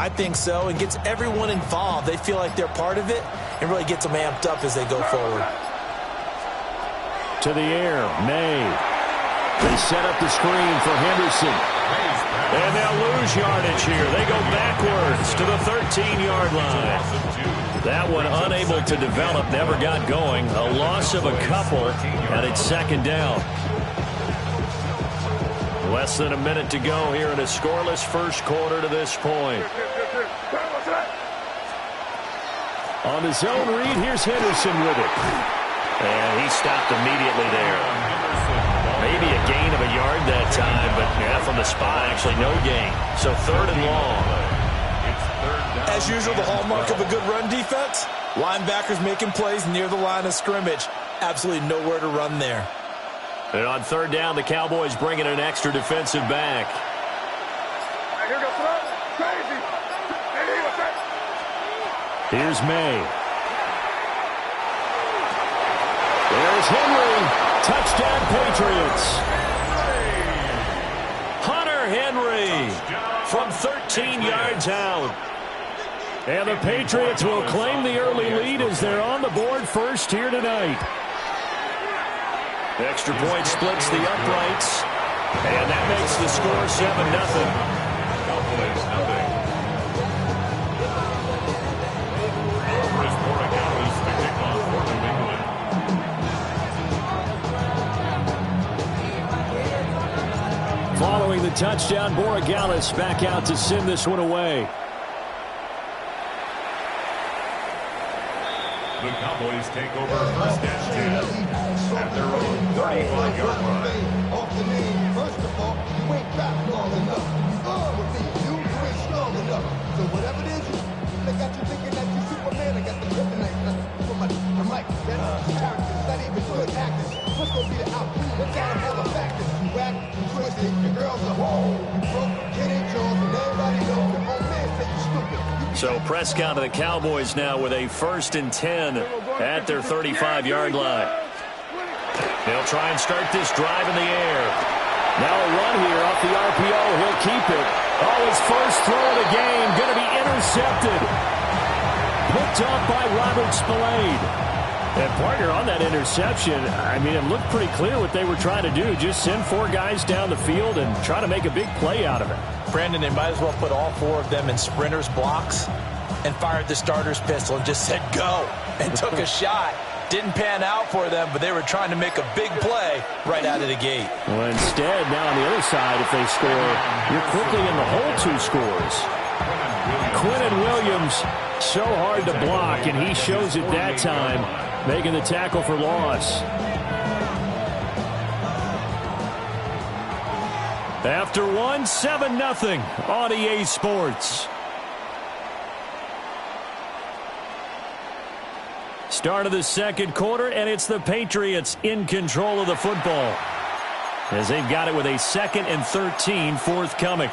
I think so, and gets everyone involved. They feel like they're part of it and really gets them amped up as they go forward. To the air, May. They set up the screen for Henderson. And they'll lose yardage here. They go backwards to the 13-yard line. That one unable to develop, never got going. A loss of a couple, and it's second down. Less than a minute to go here in a scoreless first quarter to this point. On the zone read, here's Henderson with it. And he stopped immediately there. Maybe a gain of a yard that time, but yeah, from the spot, actually no gain. So third and long. As usual, the hallmark of a good run defense, linebackers making plays near the line of scrimmage. Absolutely nowhere to run there. And on third down, the Cowboys bring in an extra defensive back. Here's May. There's Henry. Touchdown, Patriots. Hunter Henry from 13 yards out. And the Patriots will claim the early lead as they're on the board first here tonight. Extra point splits the uprights, and that makes the score 7-0. Following the touchdown, Borregales back out to send this one away. The Cowboys take over first and 10 at their own 35-yard line. Off the name, first of all, you ain't back long enough. You ain't strong enough. So whatever it is, they got you thinking that you Superman. I got the kryptonite. For my that's characters, not even good actors. What's gonna be the outcome? Look at all the factors. You whack, you twisted, your girl's a hole. You broke, kid ain't yours, and everybody knows your old man say you stupid. So Prescott to the Cowboys now with a 1st and 10 at their 35-yard line. They'll try and start this drive in the air. Now a run here off the RPO. He'll keep it. Oh, his first throw of the game going to be intercepted. Picked up by Robert Spillane. And partner, on that interception, I mean, it looked pretty clear what they were trying to do. Just send 4 guys down the field and try to make a big play out of it. Brandon, they might as well put all 4 of them in sprinters blocks and fired the starter's pistol and just said go and took a shot. Didn't pan out for them, but they were trying to make a big play right out of the gate. Well, instead, now on the other side, if they score, you're quickly in the hole 2 scores. Quinnen Williams, so hard to block, and he shows it that time, making the tackle for loss. After 1, 7-0 on EA Sports. Start of the second quarter, and it's the Patriots in control of the football as they've got it with a 2nd and 13 forthcoming.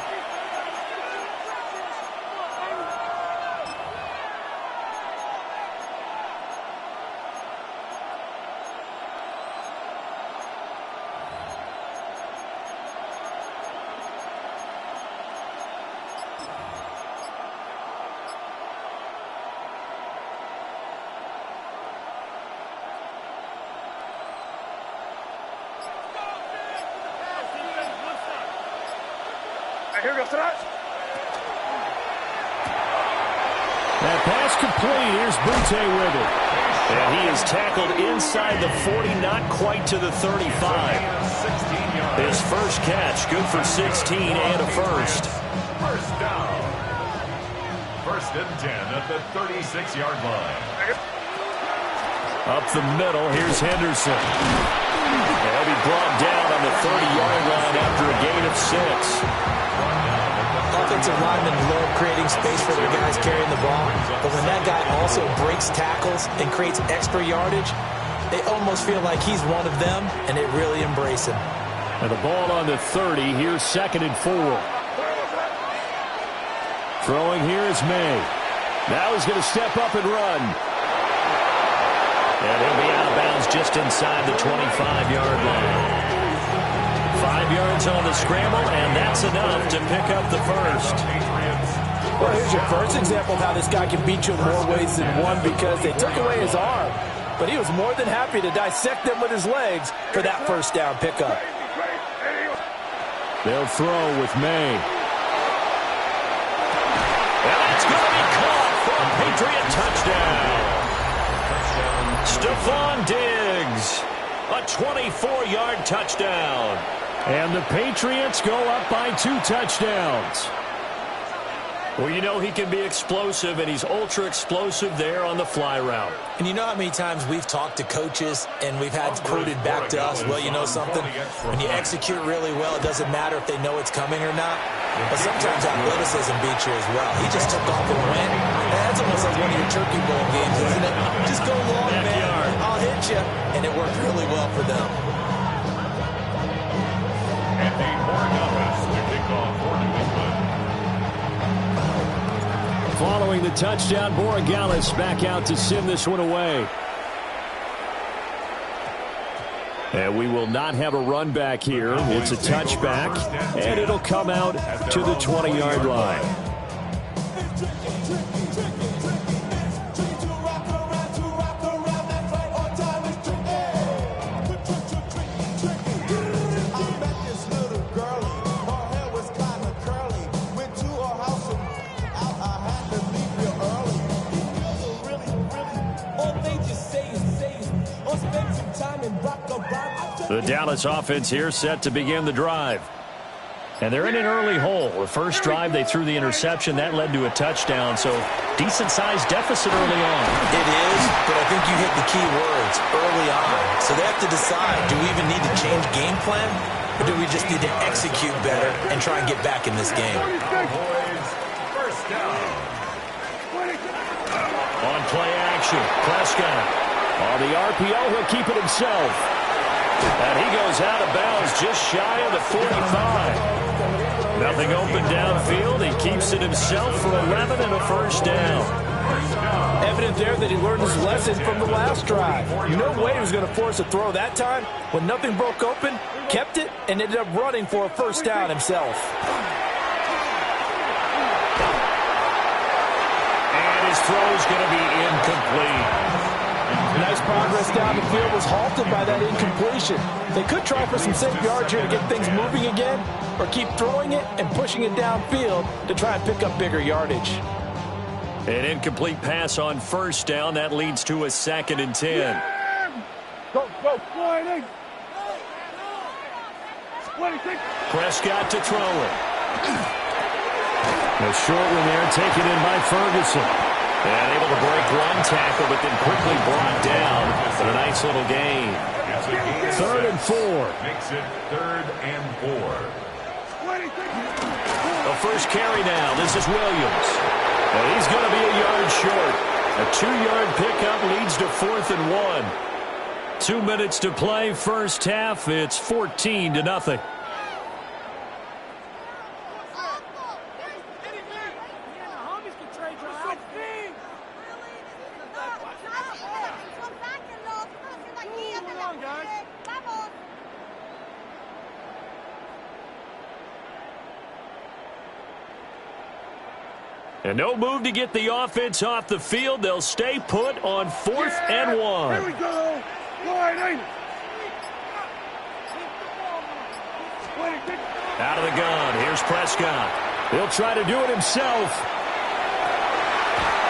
That pass complete. Here's Butte with it. And he is tackled inside the 40, not quite to the 35. His first catch, good for 16 and a first. First down. 1st and 10 at the 36-yard line. Up the middle, here's Henderson. He'll be brought down on the 30-yard line after a gain of 6. Offensive linemen love creating space for their guys carrying the ball, but when that guy also breaks tackles and creates extra yardage, they almost feel like he's one of them, and they really embrace him. And the ball on the 30, here's 2nd and 4. Throwing here is May. Now he's going to step up and run. And he'll be out of bounds just inside the 25-yard line. 5 yards on the scramble, and that's enough to pick up the first. Well, here's your first example of how this guy can beat you in more ways than one because they took away his arm. But he was more than happy to dissect them with his legs for that first down pickup. They'll throw with May. And that's going to be caught for a Patriot touchdown. Stephon Diggs, a 24-yard touchdown. And the Patriots go up by 2 touchdowns. Well, you know he can be explosive, and he's ultra-explosive there on the fly route. And you know how many times we've talked to coaches and we've had quoted back to us, well, you know something? When you execute really well, it doesn't matter if they know it's coming or not. But sometimes athleticism beats you as well. He just took off and went. And that's almost like one of your Turkey Bowl games, isn't it? Just go long, man. I'll hit you. And it worked really well for them. And the Borregales to kick off for New England. Following the touchdown, Borregales back out to send this one away. And we will not have a run back here. It's a touchback, and it'll come out to the 20-yard line. The Dallas offense here set to begin the drive. And they're in an early hole. The first drive, they threw the interception. That led to a touchdown, so decent-sized deficit early on. It is, but I think you hit the key words, early on. So they have to decide, do we even need to change game plan, or do we just need to execute better and try and get back in this game? First down. On play action, Prescott. On the RPO, he'll keep it himself. And he goes out of bounds just shy of the 45. Nothing open downfield. He keeps it himself for 11 and a first down. Evident there that he learned his lesson from the last drive. No way he was going to force a throw that time. When nothing broke open, kept it, and ended up running for a first down himself. And his throw is going to be incomplete. Nice progress down the field was halted by that incompletion. They could try for some safe yards here to get things moving again, or keep throwing it and pushing it downfield to try and pick up bigger yardage. An incomplete pass on first down. That leads to a 2nd and 10. Go, sliding. Prescott to throw it. A short one there, taken in by Ferguson. And able to break one tackle, but then quickly brought down for a nice little gain. 3rd and 4. Makes it 3rd and 4. The first carry now. This is Williams. And he's going to be a yard short. A 2-yard pickup leads to 4th and 1. 2 minutes to play, first half. It's 14-0. And no move to get the offense off the field. They'll stay put on 4th and 1. Here we go. Sliding. Out of the gun. Here's Prescott. He'll try to do it himself.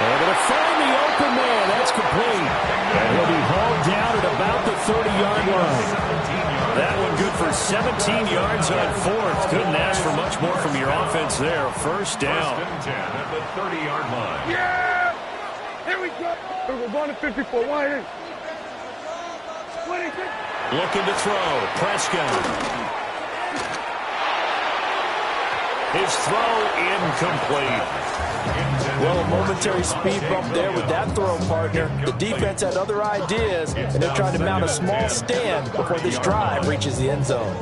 Able to find the open man. That's complete. And he'll be hauled down at about the 30-yard line. That one good for 17 yards on 4th. Couldn't ask for much more from your offense there. First down. 1st and 10 at the 30-yard line. Yeah! Here we go. We're going to 54. Wide in. 26. Looking to throw. Prescott. His throw incomplete. Well, a momentary speed bump there with that throw, partner. The defense had other ideas, and they're trying to mount a small stand before this drive reaches the end zone.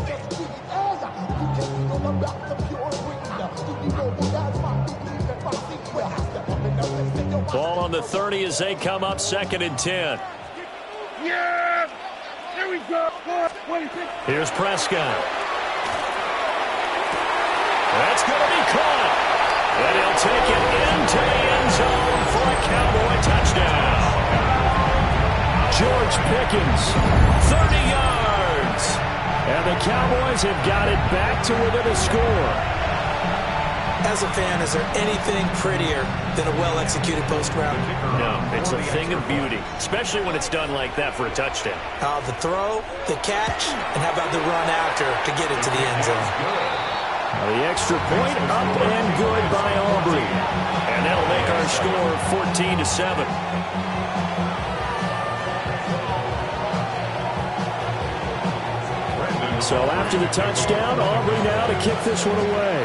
Ball on the 30 as they come up 2nd and 10. Yeah! Here we go. 26. Here's Prescott. That's going to be caught. And he'll take it into the end zone for a Cowboy touchdown. George Pickens, 30 yards. And the Cowboys have got it back to within a score. As a fan, is there anything prettier than a well-executed post route? No, it's a thing of beauty, especially when it's done like that for a touchdown. The throw, the catch, and how about the run after to get it to the end zone? The extra point up and good by Aubrey. And that'll make our score 14-7. So after the touchdown, Aubrey now to kick this one away.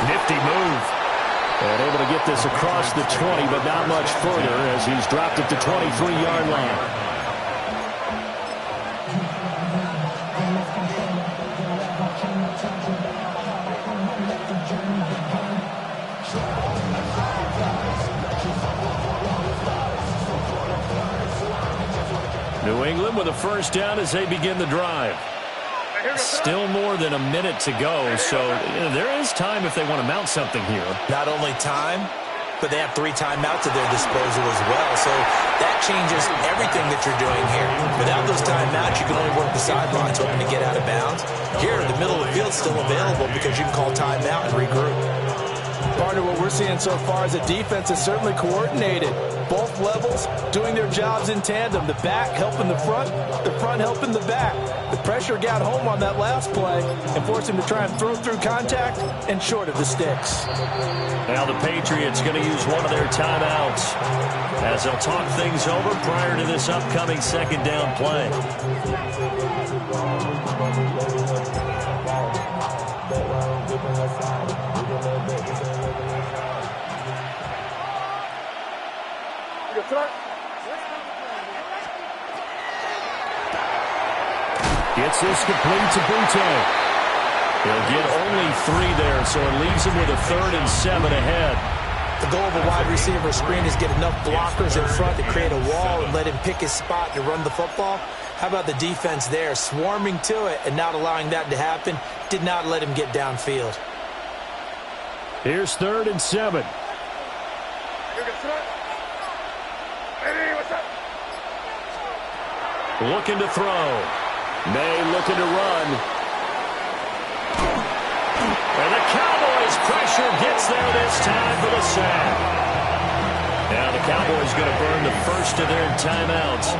Nifty move. And able to get this across the 20, but not much further as he's dropped at the 23-yard line. New England with a first down as they begin the drive. Still more than a minute to go, so there is time if they want to mount something here. Not only time, but they have 3 timeouts at their disposal as well, so that changes everything that you're doing here. Without those timeouts, you can only work the sidelines hoping to get out of bounds. Here, the middle of the field is still available because you can call timeout and regroup. Partner, what we're seeing so far is the defense is certainly coordinated. Both levels doing their jobs in tandem. The back helping the front helping the back. The pressure got home on that last play and forced him to try and throw through contact and short of the sticks. Now the Patriots going to use one of their timeouts as they'll talk things over prior to this upcoming second down play. Gets this complete to Boutte. He'll get only 3 there, so it leaves him with a 3rd and 7 ahead. The goal of a wide receiver screen is get enough blockers in front to create a wall and let him pick his spot to run the football. How about the defense there, swarming to it and not allowing that to happen? Did not let him get downfield. Here's 3rd and 7. Looking to throw. May looking to run. And the Cowboys pressure gets there this time for the sack. Now the Cowboys going to burn the first of their timeouts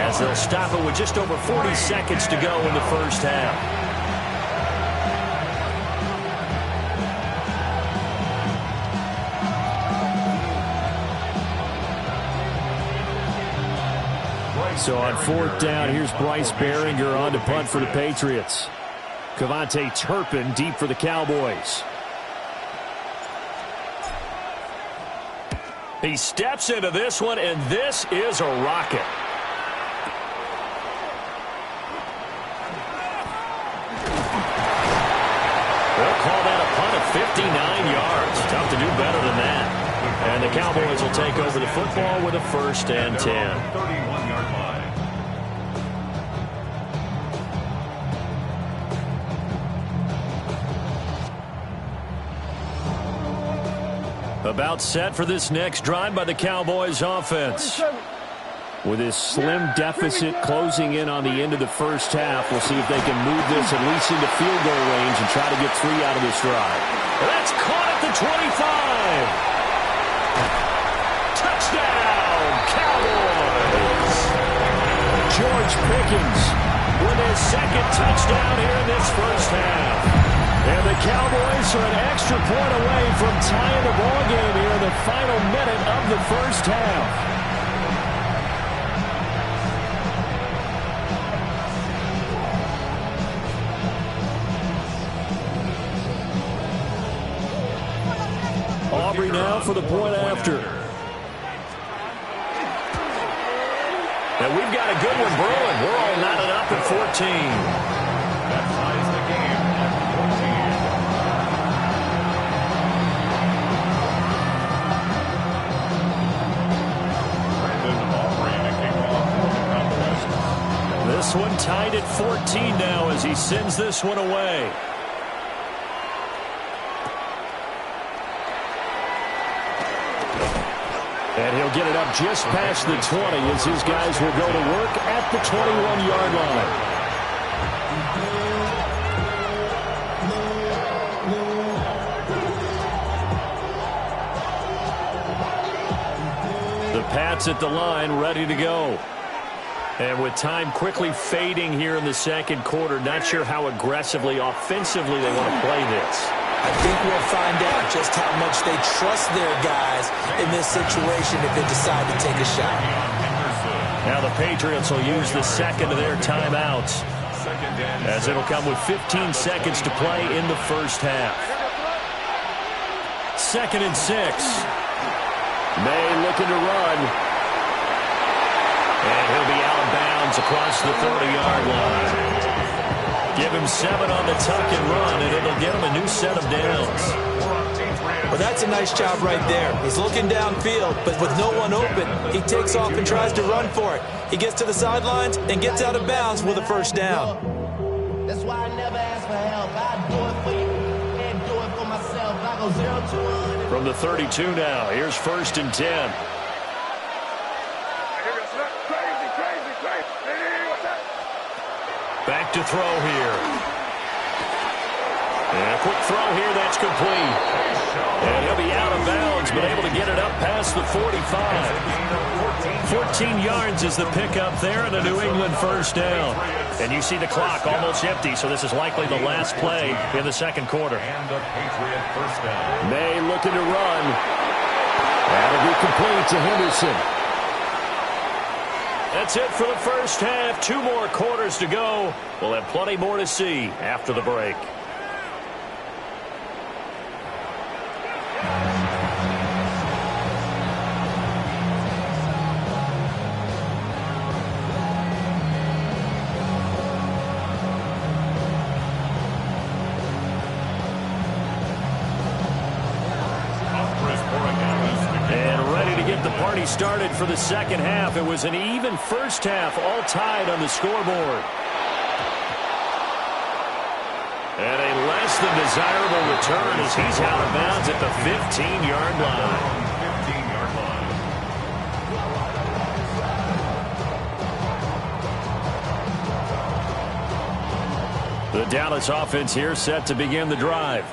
as they'll stop it with just over 40 seconds to go in the first half. So on 4th down, here's Bryce Baringer on to punt for the Patriots. Kevontae Turpin deep for the Cowboys. He steps into this one, and this is a rocket. They'll call that a punt of 59 yards. Tough to do better than that. And the Cowboys will take over the football with a 1st and 10. 31-yard line. About set for this next drive by the Cowboys offense. With this slim deficit closing in on the end of the first half, we'll see if they can move this at least into field goal range and try to get 3 out of this drive. That's caught at the 25. Touchdown, Cowboys! George Pickens with his 2nd touchdown here in this first half. And the Cowboys are an extra point away from tying the ball game here in the final minute of the first half. Aubrey now for the point after. And we've got a good one brewing. We're all knotted up at 14. That ties the game at 14. Brandon Aubrey to kick off for the Cowboys. This one tied at 14 now as he sends this one away. And he'll get it up just past the 20 as his guys will go to work at the 21-yard line. The Pats at the line ready to go. And with time quickly fading here in the second quarter, not sure how aggressively, offensively they want to play this. I think we'll find out just how much they trust their guys in this situation if they decide to take a shot. Now the Patriots will use the second of their timeouts, as it'll come with 15 seconds to play in the first half. 2nd and 6. May looking to run. And he'll be out of bounds across the 30-yard line. Give him 7 on the tuck and run, and it'll get him a new set of downs. Well, that's a nice job right there. He's looking downfield, but with no one open, he takes off and tries to run for it. He gets to the sidelines and gets out of bounds with a first down. That's why I never ask for help. I do it for you and do it for myself. I go 0 to 100. From the 32 now, here's 1st and 10. Back to throw here. And a quick throw here, that's complete. And he'll be out of bounds, but able to get it up past the 45. 14 yards is the pickup there, and a New England first down. And you see the clock almost empty, so this is likely the last play in the second quarter. May looking to run. That'll be complete to Henderson. That's it for the first half. 2 more quarters to go. We'll have plenty more to see after the break. Started for the second half. It was an even first half, all tied on the scoreboard. And a less than desirable return as he's out of bounds at the 15-yard line. The Dallas offense here set to begin the drive.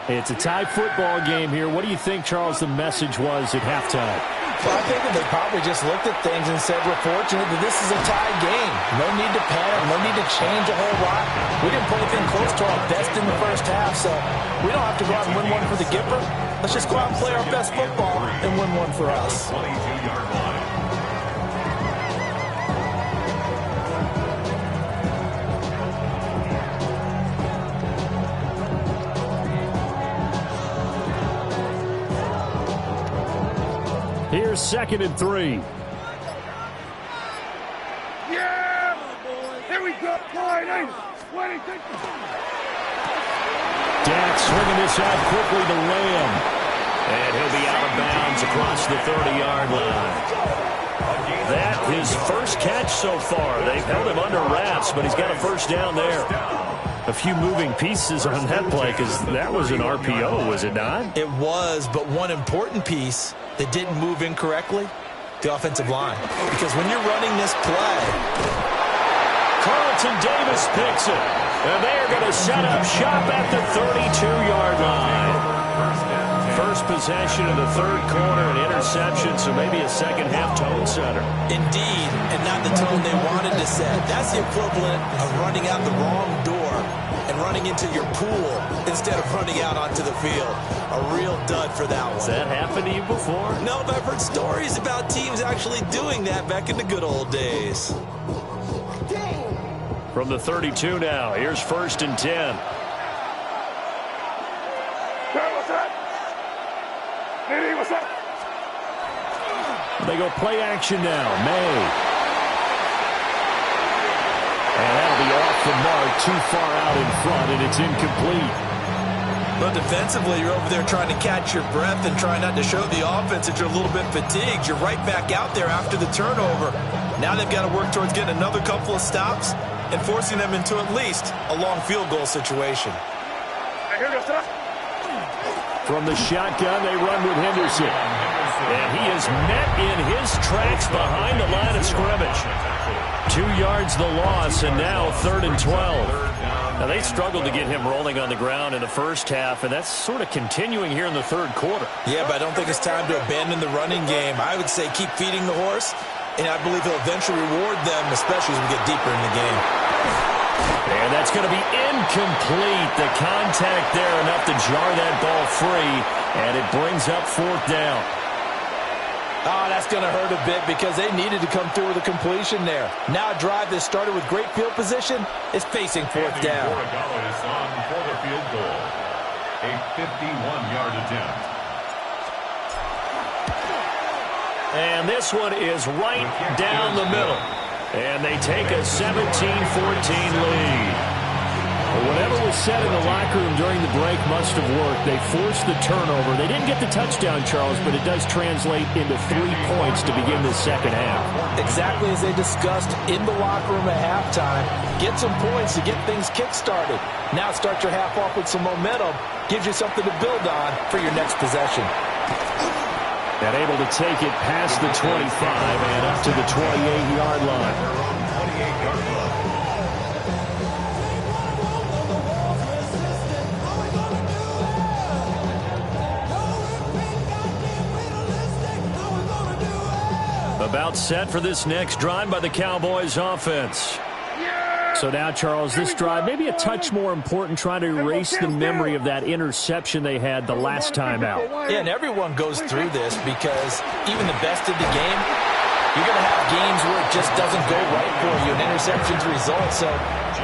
It's a tie football game here. What do you think, Charles, the message was at halftime? Well, I think that they probably just looked at things and said, we're fortunate that this is a tie game. No need to panic, no need to change a whole lot. We didn't play anything close to our best in the first half, so we don't have to go out and win one for the Gipper. Let's just go out and play our best football and win one for us. Here's 2nd and 3. Yeah! Here we go. Line 20. Dak swinging this out quickly to Lamb. And he'll be out of bounds across the 30-yard line. That his first catch so far. They've held him under wraps, but he's got a first down there. A few moving pieces on that play because that was an RPO, was it not? It was, but one important piece that didn't move incorrectly, the offensive line. Because when you're running this play, Carlton Davis picks it. And they're going to set up shop at the 32-yard line. First possession of the third quarter, an interception, so maybe a second-half tone setter. Indeed, and not the tone they wanted to set. That's the equivalent of running out the wrong door and running into your pool instead of running out onto the field. A real dud for that one. Has that happened to you before? No, but I've heard stories about teams actually doing that back in the good old days. From the 32 now, here's 1st and 10. They go play action now. May. And that'll be off the mark, too far out in front, and it's incomplete. But defensively, you're over there trying to catch your breath and try not to show the offense that you're a little bit fatigued. You're right back out there after the turnover. Now they've got to work towards getting another couple of stops and forcing them into at least a long field goal situation. From the shotgun, they run with Henderson. And he is met in his tracks behind the line of scrimmage. 2 yards the loss, and now 3rd and 12. Now, they struggled to get him rolling on the ground in the first half, and that's sort of continuing here in the third quarter. Yeah, but I don't think it's time to abandon the running game. I would say keep feeding the horse, and I believe he'll eventually reward them, especially as we get deeper in the game. And that's going to be incomplete. The contact there enough to jar that ball free, and it brings up 4th down. Oh, that's going to hurt a bit because they needed to come through with a completion there. Now a drive that started with great field position is facing 4th down. Borregales on for the field goal. A 51-yard attempt. And this one is right down the middle. And they take a 17-14 lead. Whatever was said in the locker room during the break must have worked. They forced the turnover. They didn't get the touchdown, Charles, but it does translate into 3 points to begin the second half. Exactly as they discussed in the locker room at halftime. Get some points to get things kick-started. Now start your half off with some momentum. Gives you something to build on for your next possession. And able to take it past the 25 and up to the 28-yard line. About set for this next drive by the Cowboys offense. So now, Charles, this drive maybe a touch more important, trying to erase the memory of that interception they had the last time out. Yeah, and everyone goes through this because even the best of the game, you're going to have games where it just doesn't go right for you, and interceptions result. So,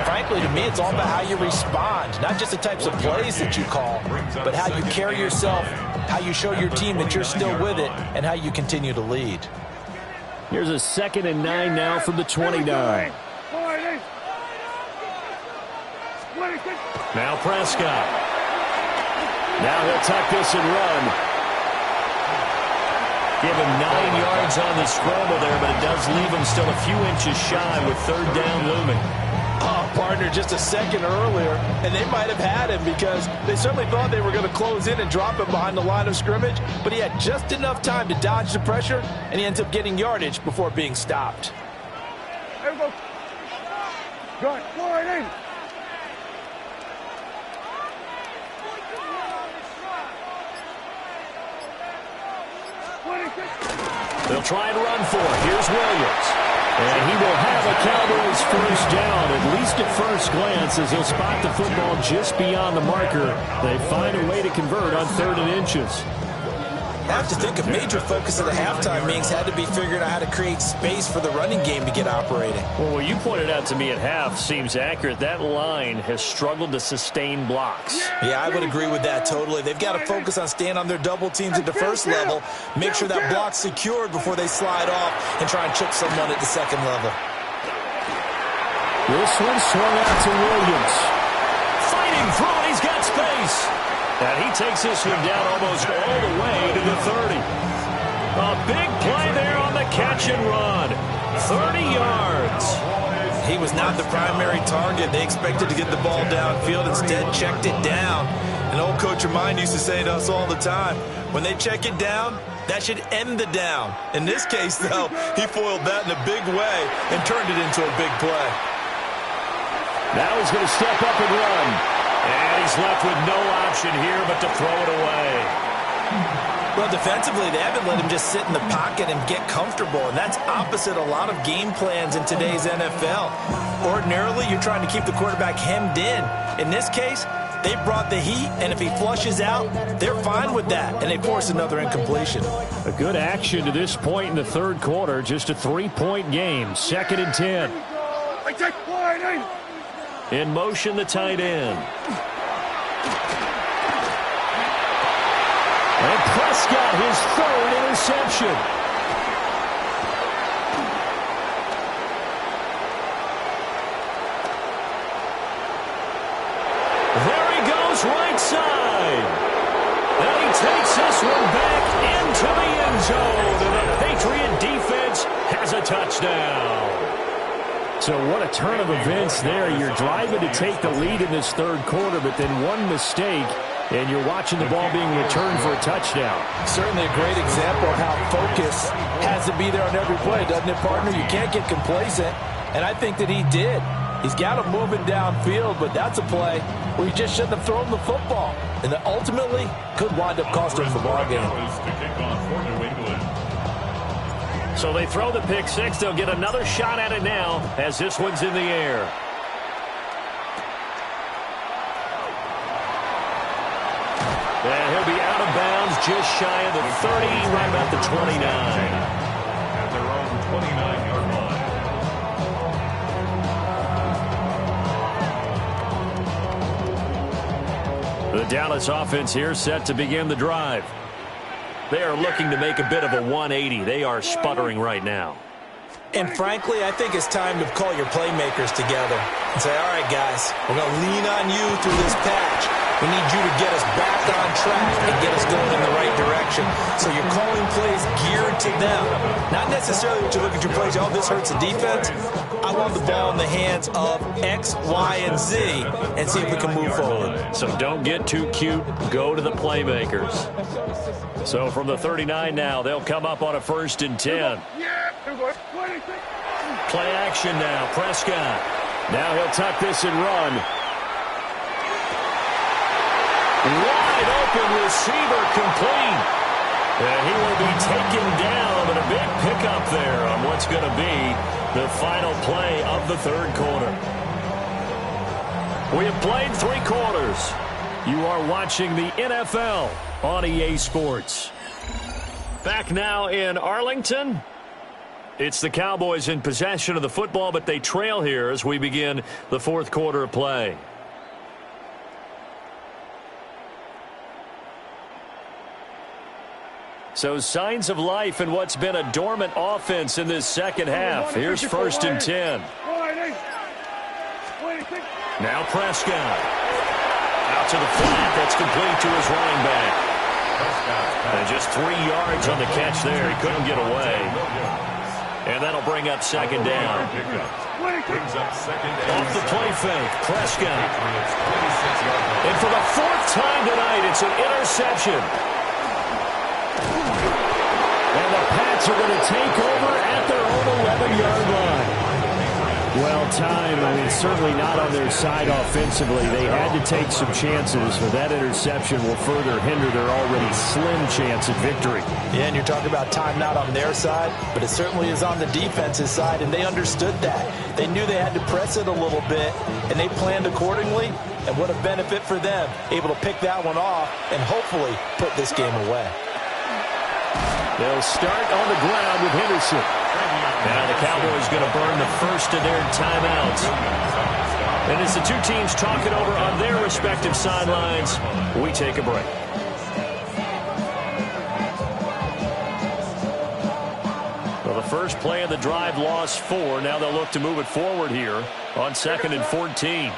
frankly, to me, it's all about how you respond, not just the types of plays that you call, but how you carry yourself, how you show your team that you're still with it, and how you continue to lead. Here's a 2nd and 9 now from the 29. Now Prescott. Now he'll tuck this and run. Give him 9 yards on the scramble there, but it does leave him still a few inches shy with 3rd down looming. Oh, partner, just a second earlier, and they might have had him because they certainly thought they were going to close in and drop him behind the line of scrimmage, but he had just enough time to dodge the pressure, and he ends up getting yardage before being stopped. There we go. Good. Forward, They'll try and run for it. Here's Williams. And he will have a Cowboys first down, at least at first glance, as he'll spot the football just beyond the marker. They find a way to convert on 3rd and inches. I have to think a major focus of the halftime meetings had to be figuring out how to create space for the running game to get operating. Well, what you pointed out to me at half seems accurate. That line has struggled to sustain blocks. Yeah, I would agree with that totally. They've got to focus on staying on their double teams at the first level, make sure that block's secured before they slide off and try and chip someone at the second level. This one swung out to Williams. Fighting through it, he's got space. And he takes this one down almost all the way to the 30. A big play there on the catch and run. 30 yards. He was not the primary target. They expected to get the ball downfield. Instead, checked it down. An old coach of mine used to say to us all the time, when they check it down, that should end the down. In this case, though, he foiled that in a big way and turned it into a big play. Now he's going to step up and run. And he's left with no option here but to throw it away. Well, defensively, they haven't let him just sit in the pocket and get comfortable, and that's opposite a lot of game plans in today's NFL. Ordinarily, you're trying to keep the quarterback hemmed in. In this case, they brought the heat, and if he flushes out, they're fine with that, and they force another incompletion. A good action to this point in the third quarter. Just a 3-point game. 2nd and 10. In motion, the tight end. And Prescott, his 3rd interception. There he goes, right side. And he takes this one back into the end zone. And the Patriot defense has a touchdown. So what a turn of events there. You're driving to take the lead in this third quarter, but then one mistake, and you're watching the ball being returned for a touchdown. Certainly a great example of how focus has to be there on every play, doesn't it, partner? You can't get complacent, and I think that he did. He's got him moving downfield, but that's a play where he just shouldn't have thrown the football, and that ultimately could wind up costing him the ball game. So they throw the pick six. They'll get another shot at it now as this one's in the air. And he'll be out of bounds just shy of the 30, right about the 29. At their own 29-yard line. The Dallas offense here set to begin the drive. They are looking to make a bit of a 180. They are sputtering right now. And frankly, I think it's time to call your playmakers together and say, all right, guys, we're going to lean on you through this patch. We need you to get us back on track and get us going in the right direction. So you're calling plays geared to them. Not necessarily what you look at your plays, oh, this hurts the defense. I want the ball in the hands of X, Y, and Z and see if we can move forward. So don't get too cute. Go to the playmakers. So from the 39 now, they'll come up on a 1st and 10. Play action now. Prescott. Now he'll tuck this and run. Wide open receiver complete. And he will be taken down, but a big pickup there on what's going to be the final play of the third quarter. We have played 3 quarters. You are watching the NFL on EA Sports. Back now in Arlington. It's the Cowboys in possession of the football, but they trail here as we begin the fourth quarter of play. So signs of life in what's been a dormant offense in this second half. Here's 1st and 10. Now Prescott. Out to the flat. That's complete to his running back. And just 3 yards on the catch there. He couldn't get away. And that'll bring up 2nd down. Off the play fake, Prescott. And for the 4th time tonight, it's an interception. And the Pats are going to take over at their own 11-yard line. Well, time, I mean, certainly not on their side offensively. They had to take some chances, but that interception will further hinder their already slim chance at victory. Yeah, and you're talking about time not on their side, but it certainly is on the defense's side, and they understood that. They knew they had to press it a little bit, and they planned accordingly, and what a benefit for them, able to pick that one off and hopefully put this game away. They'll start on the ground with Henderson. Now the Cowboys going to burn the first of their timeouts. And as the two teams talk it over on their respective sidelines, we take a break. Well, the first play of the drive lost 4. Now they'll look to move it forward here on 2nd and 14.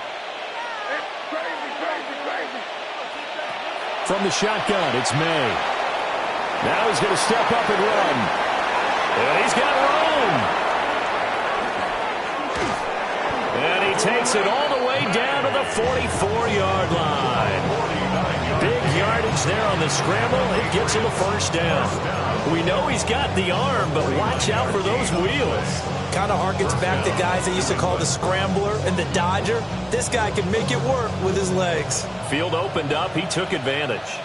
From the shotgun, it's May. Now he's going to step up and run. And he's got room. And he takes it all the way down to the 44-yard line. Big yardage there on the scramble. It gets him a 1st down. We know he's got the arm, but watch out for those wheels. Kind of harkens back to guys they used to call the scrambler and the dodger. This guy can make it work with his legs. Field opened up. He took advantage.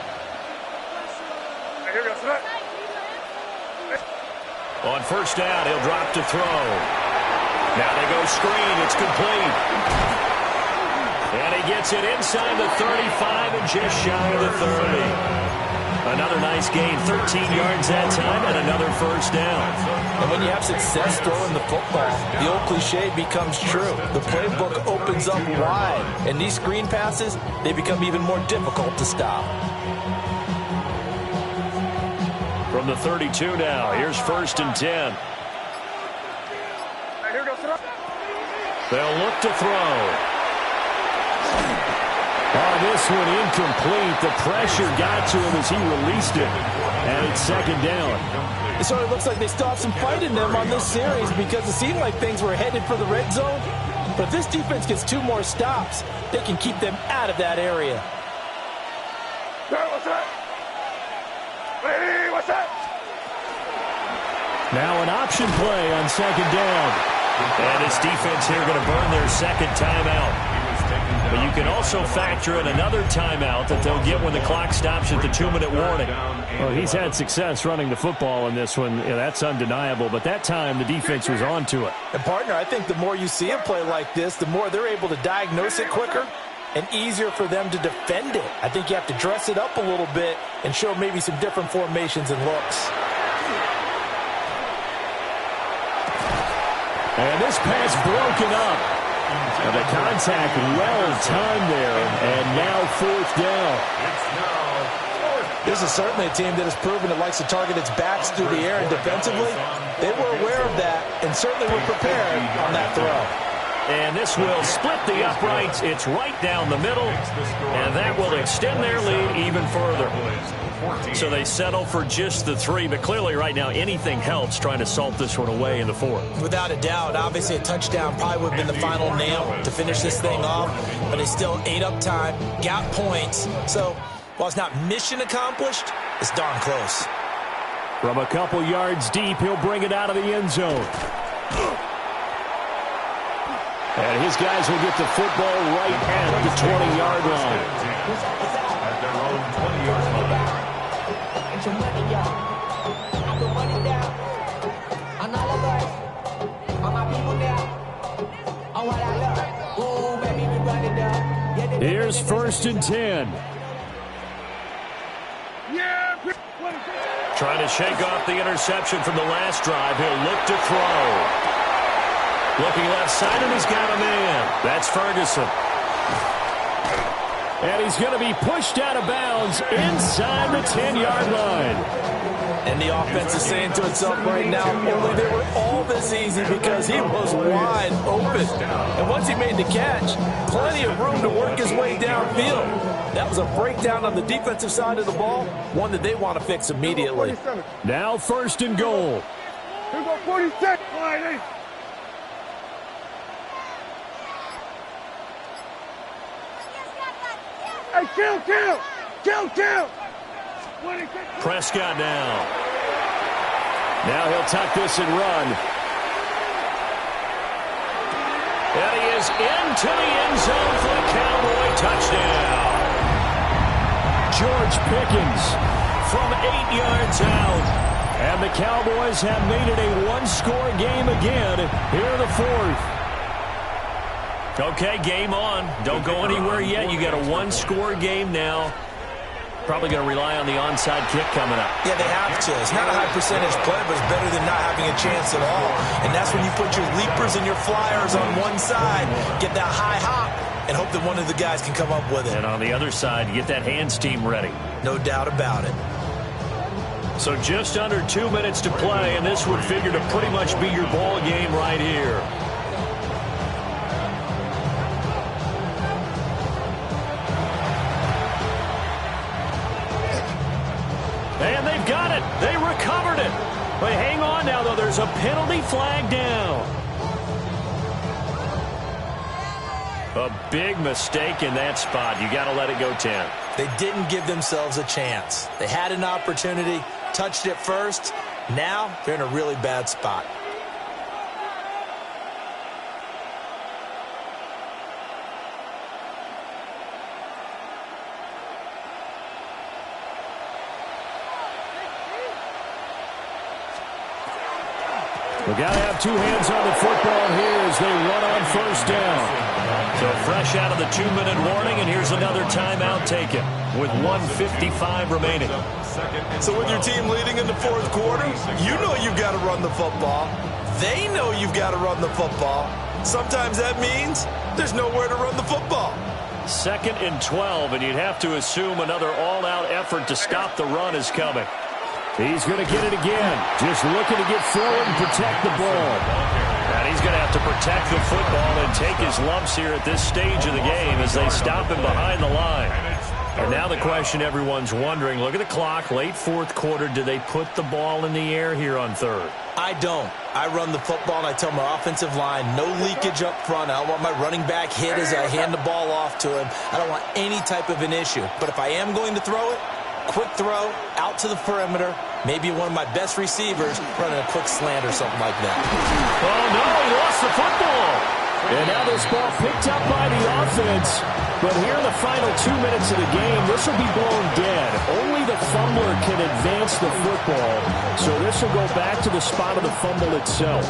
On 1st down, he'll drop to throw. Now they go screen. It's complete. And he gets it inside the 35 and just shy of the 30. Another nice gain, 13 yards that time, and another 1st down. And when you have success throwing the football, the old cliche becomes true. The playbook opens up wide, and these screen passes, they become even more difficult to stop. From the 32 now, here's 1st and 10. They'll look to throw. Oh, this one incomplete. The pressure got to him as he released it. And it's second down. It sort of looks like they still have some fight in them on this series because it seemed like things were headed for the red zone. But if this defense gets 2 more stops, they can keep them out of that area. What's that? Hey, what's that? Now an option play on second down. And this defense here going to burn their second timeout. But you can also factor in another timeout that they'll get when the clock stops at the 2-minute warning. Well, he's had success running the football in this one. Yeah, that's undeniable. But that time, the defense was on to it. And, partner, I think the more you see a play like this, the more they're able to diagnose it quicker and easier for them to defend it. I think you have to dress it up a little bit and show maybe some different formations and looks. And this pass broken up. And the contact well-timed there, and now 4th down. This is certainly a team that has proven it likes to target its backs through the air and defensively. They were aware of that and certainly were prepared on that throw. And this will split the uprights. It's right down the middle, and that will extend their lead even further. So they settle for just the 3, but clearly right now anything helps trying to salt this one away in the 4th. Without a doubt, obviously a touchdown probably would have been the final nail to finish this thing off, but they still ate up time, got points. So while it's not mission accomplished, it's darn close. From a couple yards deep, he'll bring it out of the end zone. And his guys will get the football right at the 20-yard line. At their own 20-yard line. Here's 1st and 10. Trying to shake off the interception from the last drive. He'll look to throw. Looking left side, and he's got a man. That's Ferguson. And he's going to be pushed out of bounds inside the 10-yard line. And the offense is saying to itself right now, only they were all this easy because he was wide open. And once he made the catch, plenty of room to work his way downfield. That was a breakdown on the defensive side of the ball, one that they want to fix immediately. Now 1st and goal. Here go 46. Hey, kill! Prescott now. Now he'll tuck this and run. And he is into the end zone for the Cowboy touchdown. George Pickens from 8 yards out. And the Cowboys have made it a 1-score game again here in the 4th. Okay, game on. Don't go anywhere yet. You got a 1-score game now. Probably going to rely on the onside kick coming up. Yeah, they have to. It's not a high percentage play, but it's better than not having a chance at all. And that's when you put your leapers and your flyers on one side, get that high hop, and hope that one of the guys can come up with it. And on the other side, get that hands team ready. No doubt about it. So just under 2 minutes to play, and this would figure to pretty much be your ball game right here. And they've got it. They recovered it. But hang on now, though. There's a penalty flag down. A big mistake in that spot. You got to let it go 10. They didn't give themselves a chance. They had an opportunity, touched it first. Now they're in a really bad spot. We got to have 2 hands on the football here as they run on 1st down. So fresh out of the 2-minute warning, and here's another timeout taken with 1:55 remaining. So with your team leading in the 4th quarter, you know you've got to run the football. They know you've got to run the football. Sometimes that means there's nowhere to run the football. 2nd and 12, and you'd have to assume another all-out effort to stop the run is coming. He's going to get it again. Just looking to get forward and protect the ball. And he's going to have to protect the football and take his lumps here at this stage of the game as they stop him behind the line. And now the question everyone's wondering, look at the clock, late fourth quarter, do they put the ball in the air here on third? I don't. I run the football and I tell my offensive line, no leakage up front. I don't want my running back hit as I hand the ball off to him. I don't want any type of an issue. But if I am going to throw it, quick throw, out to the perimeter, maybe one of my best receivers running a quick slant or something like that. Oh, no, he lost the football. And now this ball picked up by the offense. But here in the final 2 minutes of the game, this will be blown dead. Only the fumbler can advance the football. So this will go back to the spot of the fumble itself.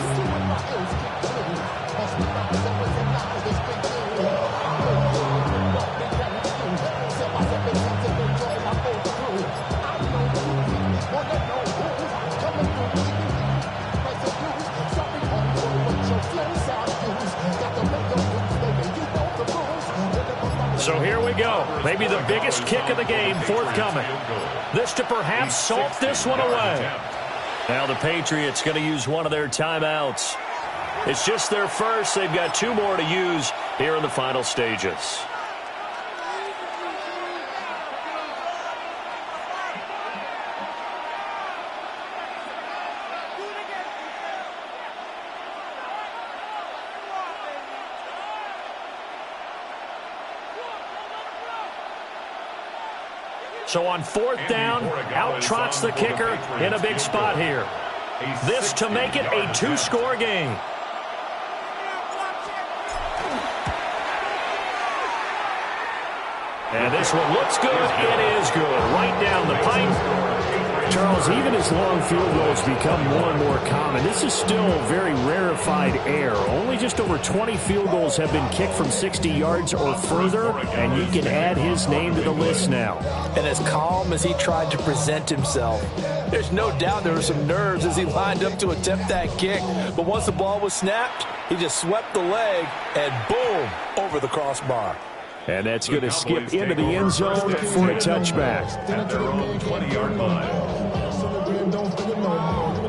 So here we go. Maybe the biggest kick of the game forthcoming. This to perhaps salt this one away. Now the Patriots going to use one of their timeouts. It's just their first. They've got 2 more to use here in the final stages. So on fourth down, out trots the kicker in a big spot here. This to make it a 2-score game. And this one looks good. It is good. Right down the pipe. Charles, even as long field goals become more and more common, this is still very rarefied air. Only just over 20 field goals have been kicked from 60 yards or further, and you can add his name to the list now. And as calm as he tried to present himself, there's no doubt there were some nerves as he lined up to attempt that kick. But once the ball was snapped, he just swept the leg and boom, over the crossbar. And that's going to skip into the end zone for a touchback. At their own 20-yard line.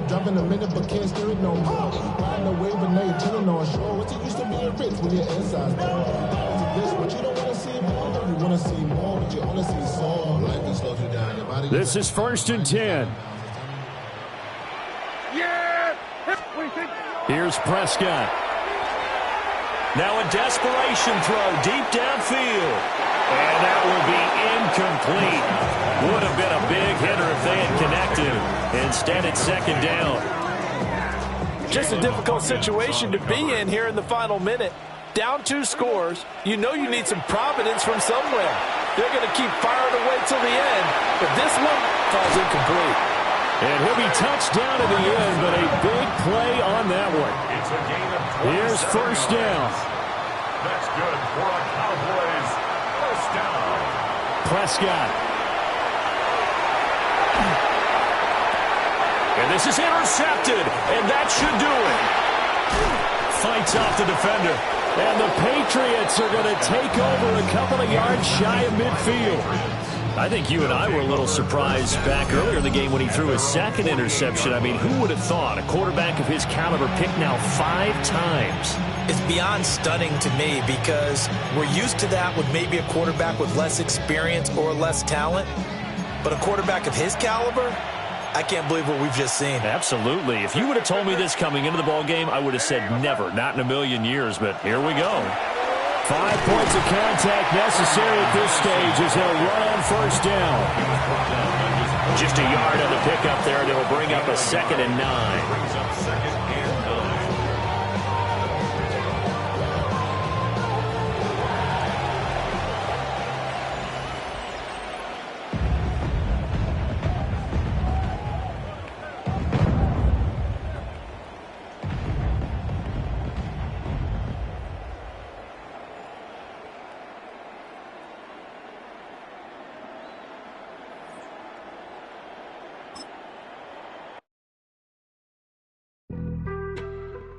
Dropping a minute but can't steer it no more. Riding a wave and now you're chilling on shore. What you used to be a rich when your inside's this, but you don't want to see more. You want to see more, but you only see some. Life can slow you down. Your body. This is 1st and 10. Yeah! Here's Prescott. Now a desperation throw deep downfield. And that will be incomplete. Would have been a big hitter if they had connected. Instead, it's 2nd down. Just a difficult situation to be in here in the final minute. Down 2 scores. You know you need some providence from somewhere. They're going to keep firing away till the end. But this one falls incomplete. And he'll be touched down at the end, but a big play on that one. It's a gain of 20. Here's 1st down. That's good for a Cowboys 1st down. Prescott. And this is intercepted, and that should do it. Fights off the defender. And the Patriots are going to take over a couple of yards shy of midfield. I think you and I were a little surprised back earlier in the game when he threw his 2nd interception. I mean, who would have thought a quarterback of his caliber picked now 5 times? It's beyond stunning to me because we're used to that with maybe a quarterback with less experience or less talent. But a quarterback of his caliber, I can't believe what we've just seen. Absolutely. If you would have told me this coming into the ball game, I would have said never, not in a million years. But here we go. 5 points of contact necessary at this stage as they'll run on 1st down. Just a yard on the pickup there. They'll bring up a 2nd and 9.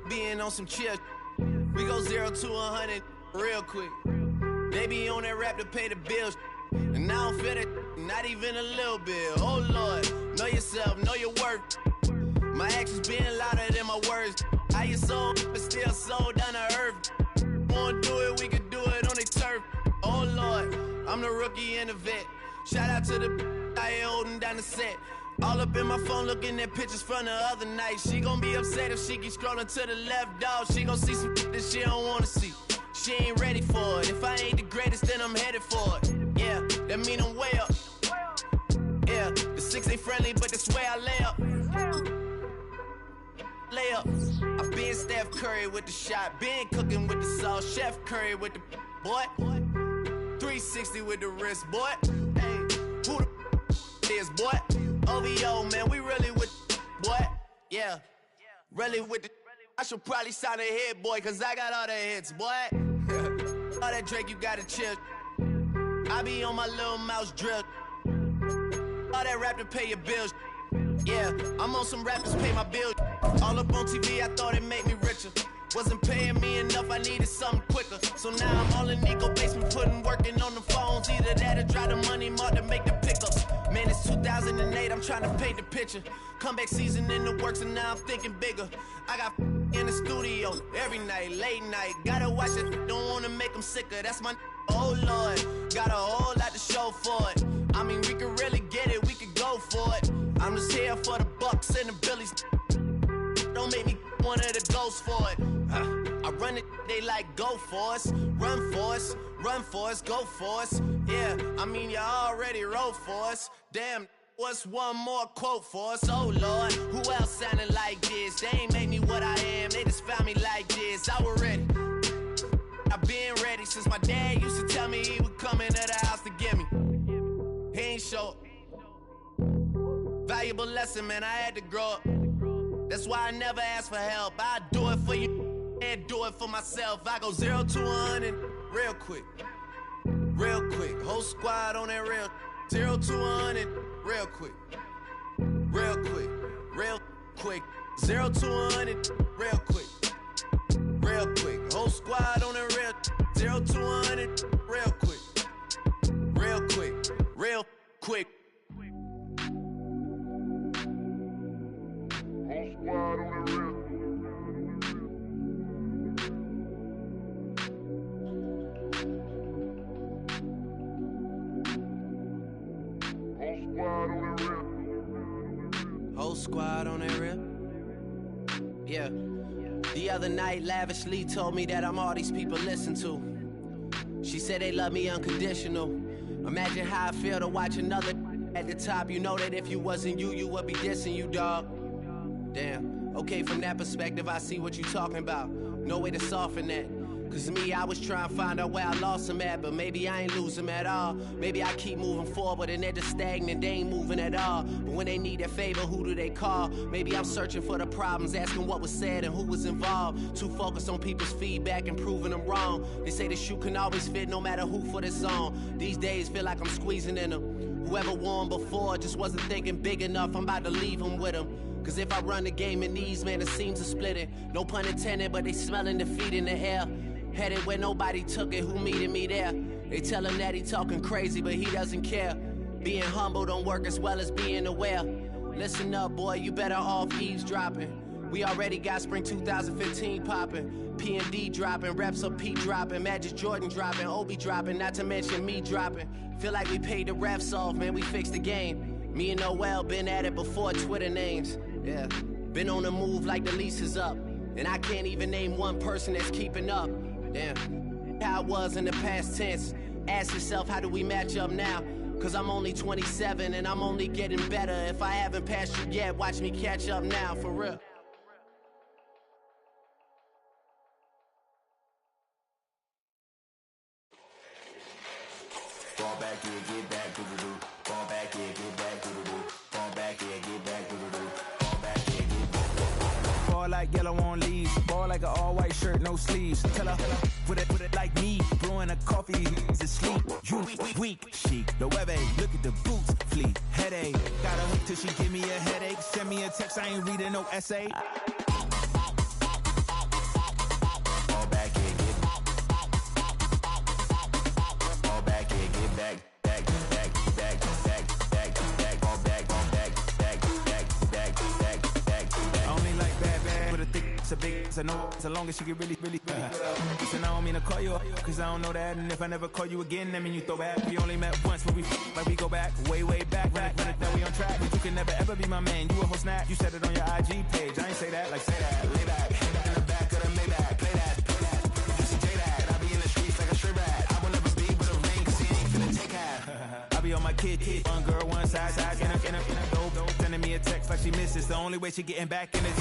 Being on some chill, we go 0 to 100 real quick. They be on that rap to pay the bills, and I don't feel it, not even a little bit. Oh Lord, know yourself, know your worth. My actions being louder than my words. How you sold, but still sold down to earth. Wanna do it, we could do it on the turf. Oh Lord, I'm the rookie and the vet. Shout out to the I ain't holding down the set. All up in my phone looking at pictures from the other night. She gon' be upset if she keep scrolling to the left, dog. She gon' see some that she don't wanna see. She ain't ready for it. If I ain't the greatest, then I'm headed for it. Yeah, that mean I'm way up. Yeah, the 6 ain't friendly, but that's where I lay up. Lay up. I been Steph Curry with the shot. Been cooking with the sauce. Chef Curry with the boy. 360 with the wrist, boy. Hey, who the is, boy? OVO, man, we really with boy. Yeah, really with the. I should probably sign a hit, boy, cause I got all the hits, boy. All that Drake, you gotta chill. I be on my little mouse drill. All that rap to pay your bills. Yeah, I'm on some rappers pay my bills. All up on TV, I thought it made me richer. Wasn't paying me enough, I needed something quicker. So now I'm all in Nico basement, working on the phones. Either that or drive the money mark to make the pickups. Man, it's 2008, I'm trying to paint the picture. Comeback season in the works and now I'm thinking bigger. I got in the studio every night, late night. Gotta watch it, don't wanna make them sicker. That's my oh Lord, got a whole lot to show for it. I mean, we could really get it, we could go for it. I'm just here for the Bucks and the Billies. Don't make me one of the ghosts for it. I run it, they like go for us. Run for us, run for us, go for us. Yeah, I mean, you already wrote for us. Damn, what's one more quote for us? Oh Lord, who else sounding like this? They ain't made me what I am, they just found me like this. I was ready. I've been ready since my dad used to tell me he would come into the house to get me. He ain't show. Valuable lesson, man, I had to grow up. That's why I never ask for help. I do it for you and do it for myself. I go 0 to 100 real quick. Real quick. Whole squad on that real. 0 to 100 real quick. Real quick. Real quick. 0 to 100 real quick. Real quick. Whole squad on that real. 0 to 100 real quick. Real quick. Real quick. Whole squad on the real. Whole squad on that real. Yeah. The other night, Lavishly told me that I'm all these people listen to. She said they love me unconditional. Imagine how I feel to watch another at the top. You know that if you wasn't you, you would be dissing you, dog. Damn, okay, from that perspective, I see what you talking about. No way to soften that. Cause me, I was trying to find out where I lost him at, but maybe I ain't lose him at all. Maybe I keep moving forward and they're just stagnant, they ain't moving at all. But when they need a favor, who do they call? Maybe I'm searching for the problems, asking what was said and who was involved. Too focused on people's feedback and proving them wrong. They say the shoe can always fit no matter who for the song. These days feel like I'm squeezing in them. Whoever won before just wasn't thinking big enough, I'm about to leave them with them. Cause if I run the game in these, man, it seems to split it. No pun intended, but they smelling defeat in the air. Headed where nobody took it, who meeting me there? They tell him that he talking crazy, but he doesn't care. Being humble don't work as well as being aware. Listen up, boy, you better off eavesdropping. We already got spring 2015 popping. P&D dropping, reps of P dropping, Magic Jordan dropping, Obi dropping, not to mention me dropping. Feel like we paid the refs off, man, we fixed the game. Me and Noel been at it before Twitter names. Yeah, been on the move like the lease is up. And I can't even name one person that's keeping up. Damn, how it was in the past tense. Ask yourself, how do we match up now? Cause I'm only 27 and I'm only getting better. If I haven't passed you yet, watch me catch up now, for real. Fall back, yeah, get back, doo-doo-doo. Fall back, yeah, get back, doo-doo-doo. Fall back, yeah, get back, doo-doo-doo. Fall back, yeah, get back. Fall like yellow on leaves. Ball like an all-white shirt, no sleeves. Tell her, put it like me. Brewing a coffee, he's asleep. You weak, chic. The web look at the boots, fleet. Headache, got a hook till she give me a headache. Send me a text, I ain't reading no essay. Fall back, yeah, get back. Fall back, yeah, get back. Back, back, back, back, back, back. Fall back, back, back, back, back, back, back. I only like bad, but a thick, it's a big I know so long as she get really listen, I don't mean to call you up, cause I don't know that. And if I never call you again, that mean you throw back. We only met once, but we like we go back, way back. When it that we on track, but you can never ever be my man. You a whole snap, you said it on your IG page. I ain't say that, like say that, lay back. In the back of the Maybach, play that. You see J that, I be in the streets like a straight rat. I will never be with a ring, cause he ain't finna take half. I be on my kid, one girl, one side, in a dope, sending me a text like she misses. The only way she getting back in it.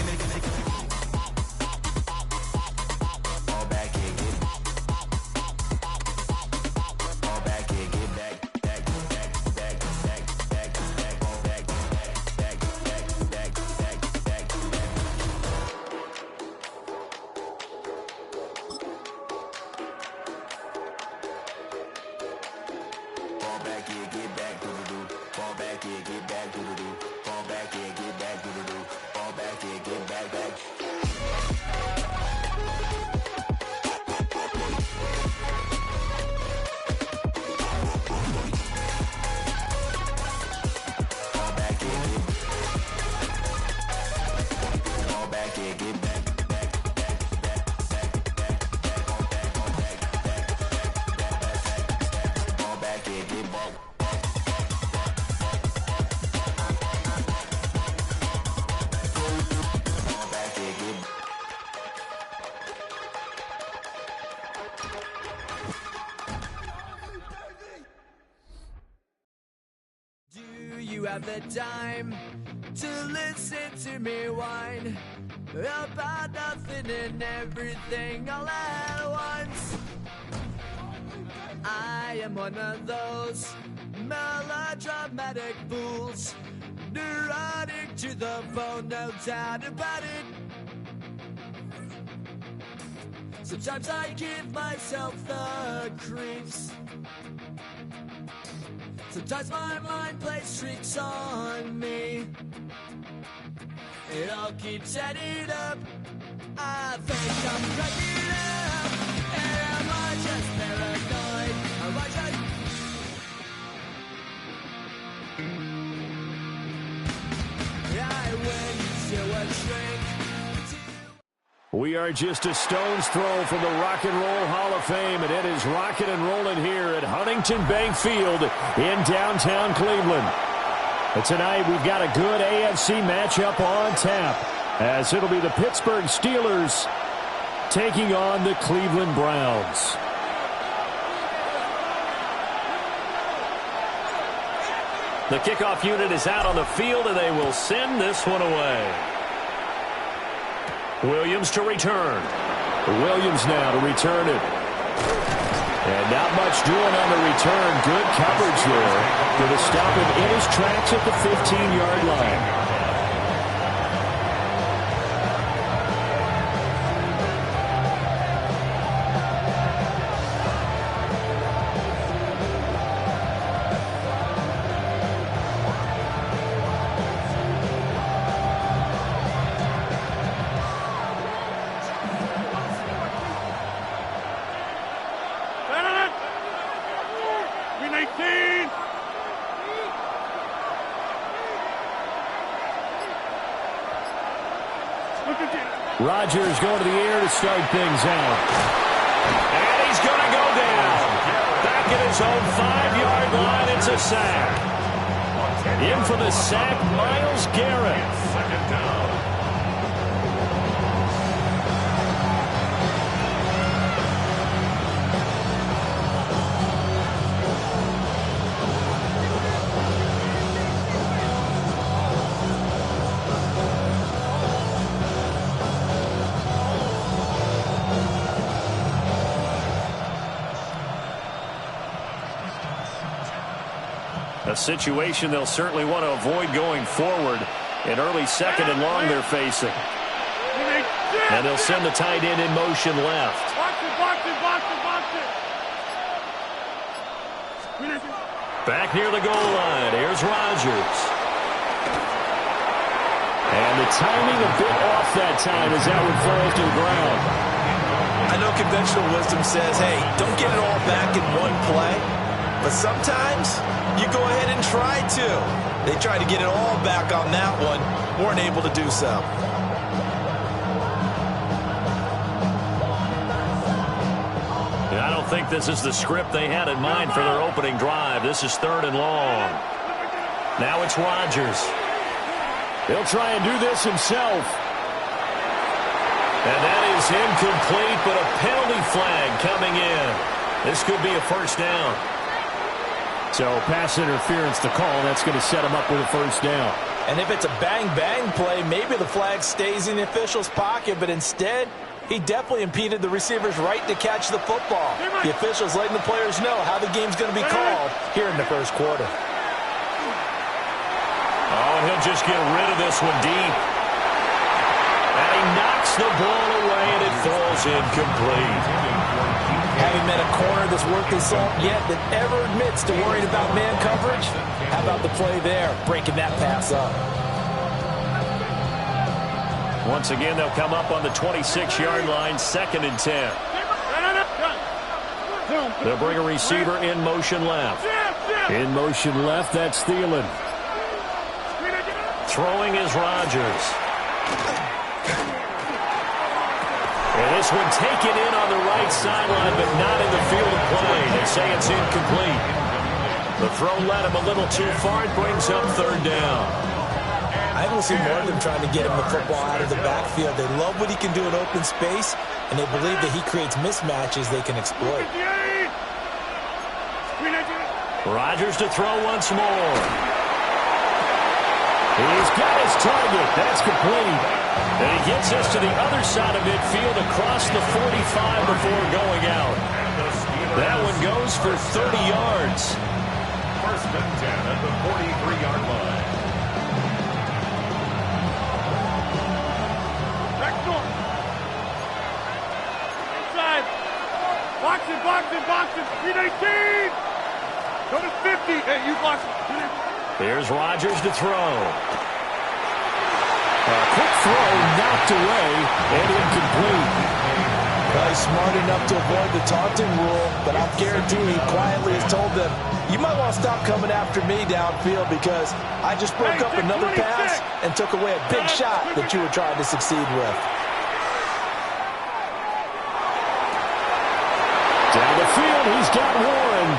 The time to listen to me whine about nothing and everything all at once. I am one of those melodramatic fools, neurotic to the bone, no doubt about it. Sometimes I give myself the creeps. Sometimes my mind plays tricks on me. It all keeps adding up. I think I'm cracking up. Am I just paranoid? Am I just... I went to a shrink. We are just a stone's throw from the Rock and Roll Hall of Fame, and it is rocking and rolling here at Huntington Bank Field in downtown Cleveland. And tonight we've got a good AFC matchup on tap, as it'll be the Pittsburgh Steelers taking on the Cleveland Browns. The kickoff unit is out on the field, and they will send this one away. Williams to return. Williams now to return it. And not much doing on the return. Good coverage there. Going to stop him in his tracks at the 15-yard line. Rodgers going to the air to start things out. And he's going to go down. Back at his own 5-yard line, it's a sack. In for the sack, Myles Garrett. Second down. A situation they'll certainly want to avoid going forward. An early second and long they're facing. And they'll send the tight end in motion left. Back near the goal line. Here's Rodgers. And the timing a bit off that time as that one falls to the ground. I know conventional wisdom says, hey, don't get it all back in one play. But sometimes you go ahead and try to. They tried to get it all back on that one. Weren't able to do so. think this is the script they had in mind for their opening drive. This is 3rd and long. Now it's Rodgers. He'll try and do this himself. And that is incomplete, but a penalty flag coming in. This could be a first down. So pass interference to call. That's going to set him up with a first down. And if it's a bang-bang play, maybe the flag stays in the official's pocket, but instead, he definitely impeded the receiver's right to catch the football. The officials letting the players know how the game's going to be called here in the first quarter. Oh, and he'll just get rid of this one deep. And he knocks the ball away, and it falls incomplete. Having met a corner that's worth his salt yet that ever admits to worrying about man coverage, how about the play there, breaking that pass up. Once again, they'll come up on the 26-yard line, 2nd and 10. They'll bring a receiver in motion left. In motion left, that's Thielen. Throwing is Rodgers. And this one taken in on the right sideline, but not in the field of play. They say it's incomplete. The throw led him a little too far. It brings up 3rd down. I will see more of them trying to get him the football out of the backfield. They love what he can do in open space, and they believe that he creates mismatches they can exploit. Rodgers to throw once more. He's got his target. That's complete. And he gets us to the other side of midfield across the 45 before going out. That one goes for 30 yards. 1st and 10 at the 43-yard line. Inside. Boxing. 319. Go to 50. Hey, you box. Here's Rodgers to throw. A quick throw knocked away and incomplete. Well, he's smart enough to avoid the taunting rule, but I guarantee he quietly has told them, you might want to stop coming after me downfield because I just broke up another pass and took away a big shot that you were trying to succeed with. Down the field, he's got Warren.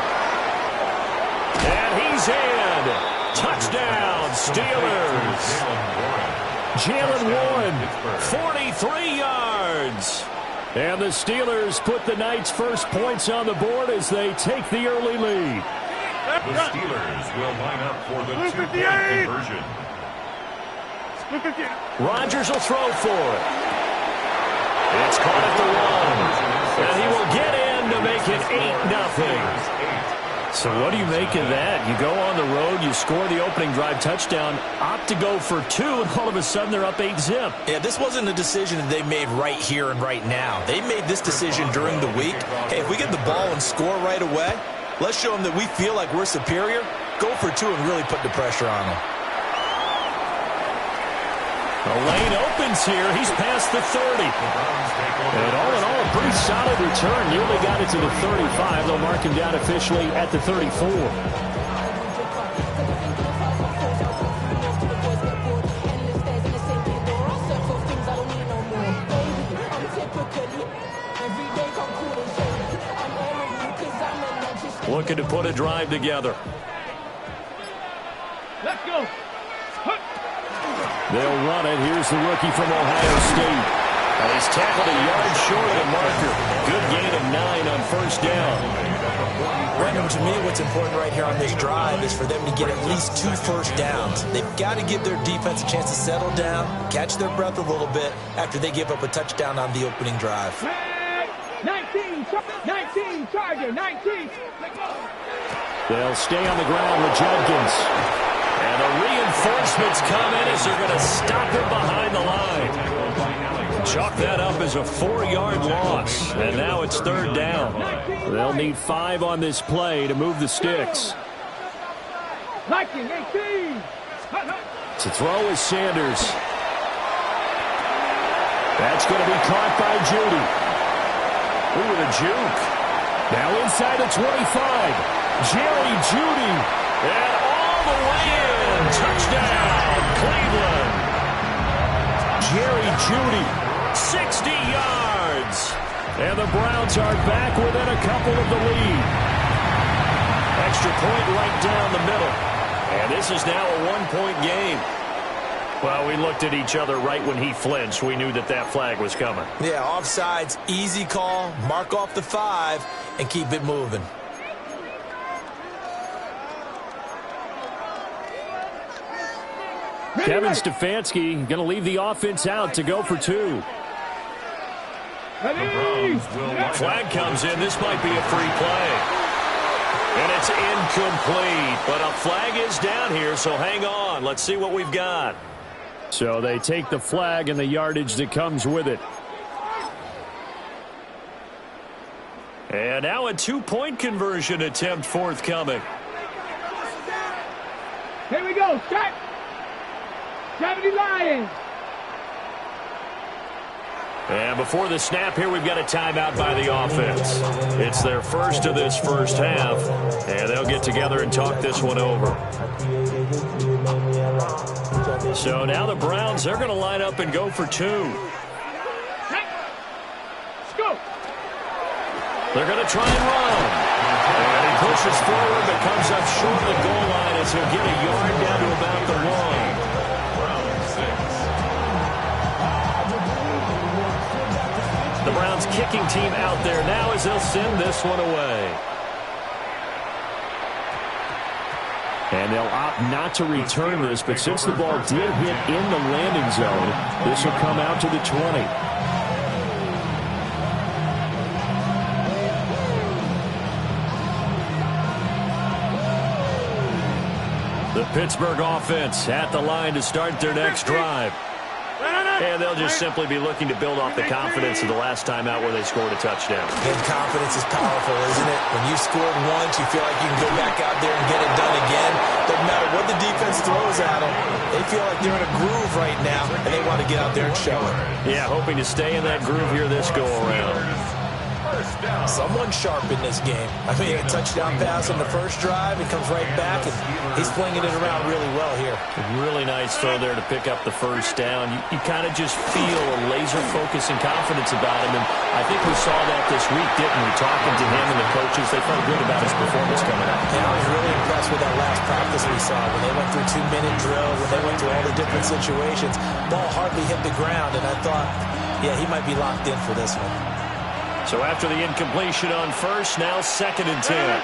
And he's in. Touchdown, Steelers. Jalen Warren, 43 yards. And the Steelers put the Knights' first points on the board as they take the early lead. The Steelers will line up for the 2-point conversion. Rodgers will throw for it. It's caught at the 1. And he will get in to make it 8-0. So what do you make of that? You go on the road, you score the opening drive touchdown, opt to go for 2, and all of a sudden they're up 8-zip. Yeah, this wasn't a decision that they made right here and right now. They made this decision during the week. Hey, if we get the ball and score right away, let's show them that we feel like we're superior. Go for 2 and really put the pressure on them. The lane opens here. He's past the 30. And all in all, a pretty solid return. Nearly got it to the 35. They'll mark him down officially at the 34. Looking to put a drive together. Let's go. They'll run it. Here's the rookie from Ohio State. And he's tackled a yard short of the marker. Good gain of 9 on first down. Brandon, to me, what's important right here on this drive is for them to get at least 2 first downs. They've got to give their defense a chance to settle down, catch their breath a little bit after they give up a touchdown on the opening drive. 19, Charger, 19. They'll stay on the ground with Judkins. And the reinforcements come in as they're going to stop him behind the line. Chalk that up as a 4-yard loss. And now it's 3rd down. They'll need 5 on this play to move the sticks. 19, 18. To throw is Sanders. That's going to be caught by Judy. Ooh, the juke. Now inside the 25. Jerry Judy. And all the way in. Touchdown, Cleveland. Jerry Judy. 60 yards. And the Browns are back within a couple of the lead. Extra point right down the middle. And this is now a one-point game. Well, we looked at each other right when he flinched. We knew that that flag was coming. Yeah, offsides, easy call. Mark off the 5 and keep it moving. Kevin Stefanski going to leave the offense out to go for 2. Flag comes in. This might be a free play. And it's incomplete. But a flag is down here, so hang on. Let's see what we've got. So they take the flag and the yardage that comes with it. And now a 2-point conversion attempt forthcoming. Here we go. Start. 70 Lions. And before the snap here, we've got a timeout by the offense. It's their first of this first half, and they'll get together and talk this one over. So now the Browns, they're going to line up and go for 2. Let's go. They're going to try and run. And he pushes forward but comes up short of the goal line as he'll get a yard down to about the 1. The Browns kicking team out there now as they'll send this one away. And they'll opt not to return this, but since the ball did hit in the landing zone, this will come out to the 20. The Pittsburgh offense at the line to start their next drive. And they'll just simply be looking to build off the confidence of the last time out where they scored a touchdown. And confidence is powerful, isn't it? When you scored once, you feel like you can go back out there and get it done again. Doesn't matter what the defense throws at them. They feel like they're in a groove right now, and they want to get out there and show it. Yeah, hoping to stay in that groove here this go-around. Someone sharp in this game. I mean, a touchdown pass on the first drive, it comes right back, and he's flinging it around really well here. Really nice throw there to pick up the first down. You kind of just feel a laser focus and confidence about him, and I think we saw that this week, didn't we? Talking to him and the coaches, they felt good about his performance coming out. And I was really impressed with that last practice we saw when they went through 2-minute drill, when they went through all the different situations. Ball hardly hit the ground, and I thought, yeah, he might be locked in for this one. So after the incompletion on first, now 2nd and 10.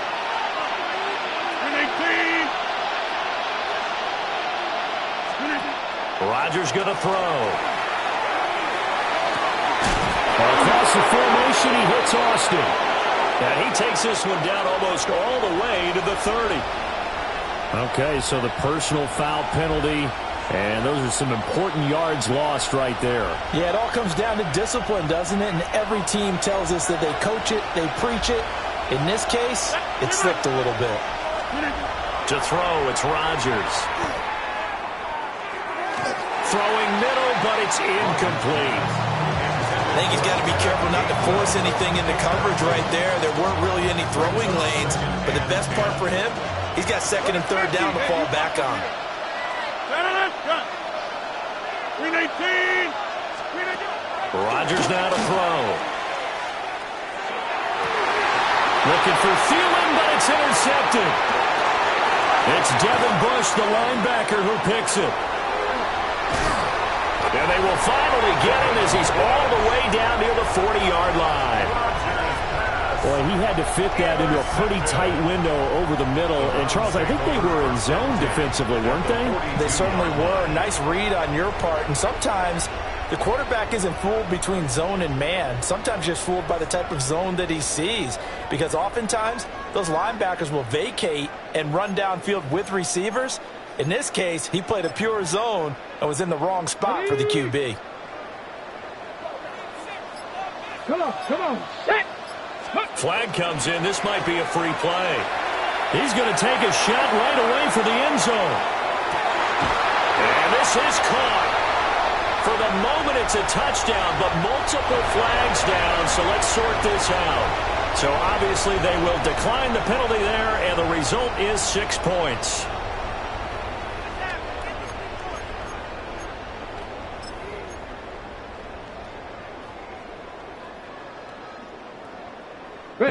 Rodgers going to throw. Across the formation, he hits Austin. And he takes this one down almost all the way to the 30. Okay, so the personal foul penalty. And those are some important yards lost right there. Yeah, it all comes down to discipline, doesn't it? And every team tells us that they coach it, they preach it. In this case, it slipped a little bit. To throw, it's Rodgers. Throwing middle, but it's incomplete. I think he's got to be careful not to force anything into coverage right there. There weren't really any throwing lanes. But the best part for him, he's got 2nd and 3rd down to fall back on. Rodgers now to throw. Looking for Thielen, but it's intercepted. It's Devin Bush, the linebacker, who picks it. And they will finally get him as he's all the way down near the 40-yard line. Boy, he had to fit that into a pretty tight window over the middle. And, Charles, I think they were in zone defensively, weren't they? They certainly were. Nice read on your part. And sometimes the quarterback isn't fooled between zone and man. Sometimes just fooled by the type of zone that he sees. Because oftentimes, those linebackers will vacate and run downfield with receivers. In this case, he played a pure zone and was in the wrong spot for the QB. Come on, set. Flag comes in. This might be a free play. He's going to take a shot right away for the end zone. And this is caught. For the moment, it's a touchdown, but multiple flags down, so let's sort this out. So obviously they will decline the penalty there, and the result is 6 points.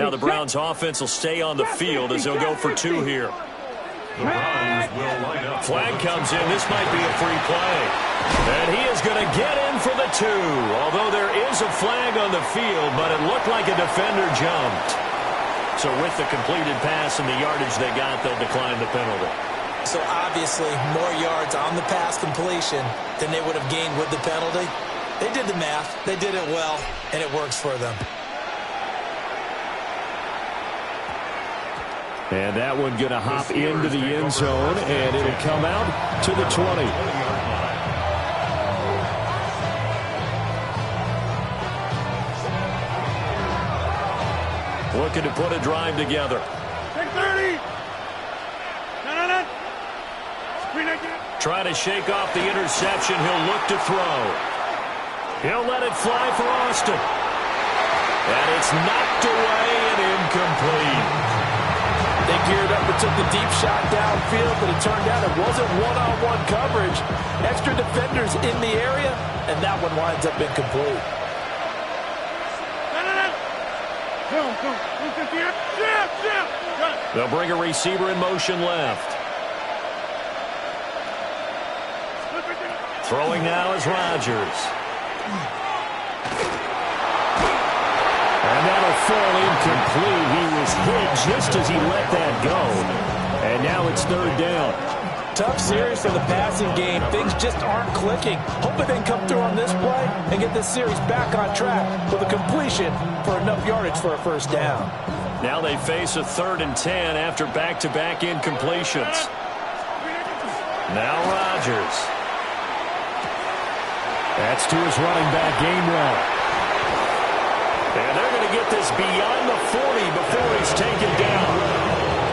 Now the Browns offense will stay on the field as they'll go for 2 here. The Browns will line up. Flag comes in. This might be a free play. And he is going to get in for the 2. Although there is a flag on the field, but it looked like a defender jumped. So with the completed pass and the yardage they got, they'll decline the penalty. So obviously more yards on the pass completion than they would have gained with the penalty. They did the math. They did it well, and it works for them. And that one going to hop into the end zone, and it'll come out to the 20. Looking to put a drive together. 30. Trying to shake off the interception. He'll look to throw. He'll let it fly for Austin. And it's knocked away and incomplete. They geared up and took the deep shot downfield, but it turned out it wasn't one-on-one coverage. Extra defenders in the area, and that one winds up incomplete. They'll bring a receiver in motion left. Throwing now is Rodgers. And that'll fall incomplete. He was hit just as he let that go. And now it's 3rd down. Tough series for the passing game. Things just aren't clicking. Hoping they can come through on this play and get this series back on track with a completion for enough yardage for a 1st down. Now they face a 3rd and 10 after back-to-back incompletions. Now Rodgers. That's to his running back, Gainwell. And they're going to get this beyond the 40 before he's taken down.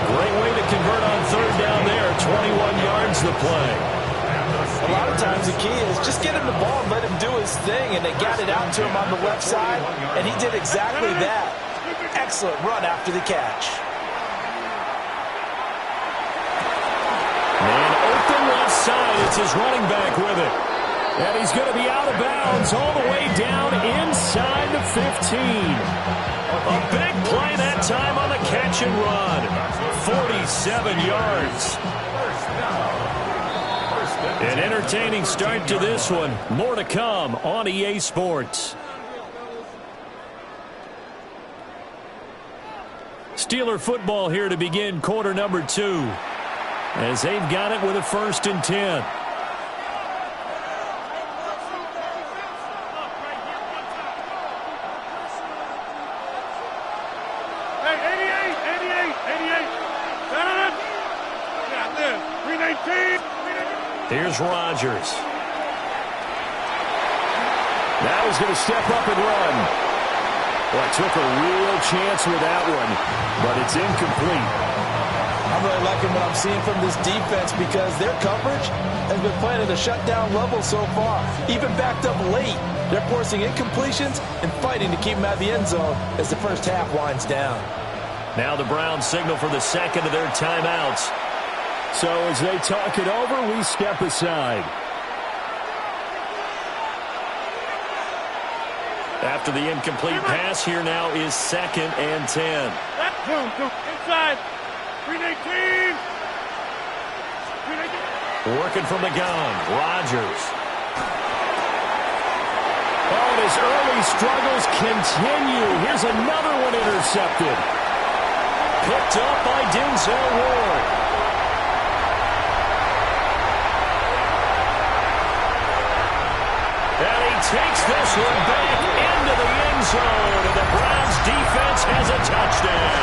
Great way to convert on 3rd down there. 21 yards the play. A lot of times the key is just get him the ball and let him do his thing, and they got it out to him on the left side, and he did exactly that. Excellent run after the catch. Man open left side. It's his running back with it. And he's going to be out of bounds all the way down inside the 15. A big play that time on the catch and run. 47 yards. An entertaining start to this one. More to come on EA Sports. Steeler football here to begin quarter number 2. As they've got it with a 1st and 10. Here's Rodgers. Now he's going to step up and run. Well, took a real chance with that one, but it's incomplete. I'm really liking what I'm seeing from this defense because their coverage has been playing at a shutdown level so far. Even backed up late, they're forcing incompletions and fighting to keep them out of the end zone as the 1st half winds down. Now the Browns signal for the 2nd of their timeouts. So as they talk it over, we step aside. After the incomplete pass, here now is 2nd and 10. Inside. 319. Working from the gun, Rodgers. Oh, and his early struggles continue. Here's another one intercepted. Picked up by Denzel Ward. And he takes this one back into the end zone, and the Browns defense has a touchdown.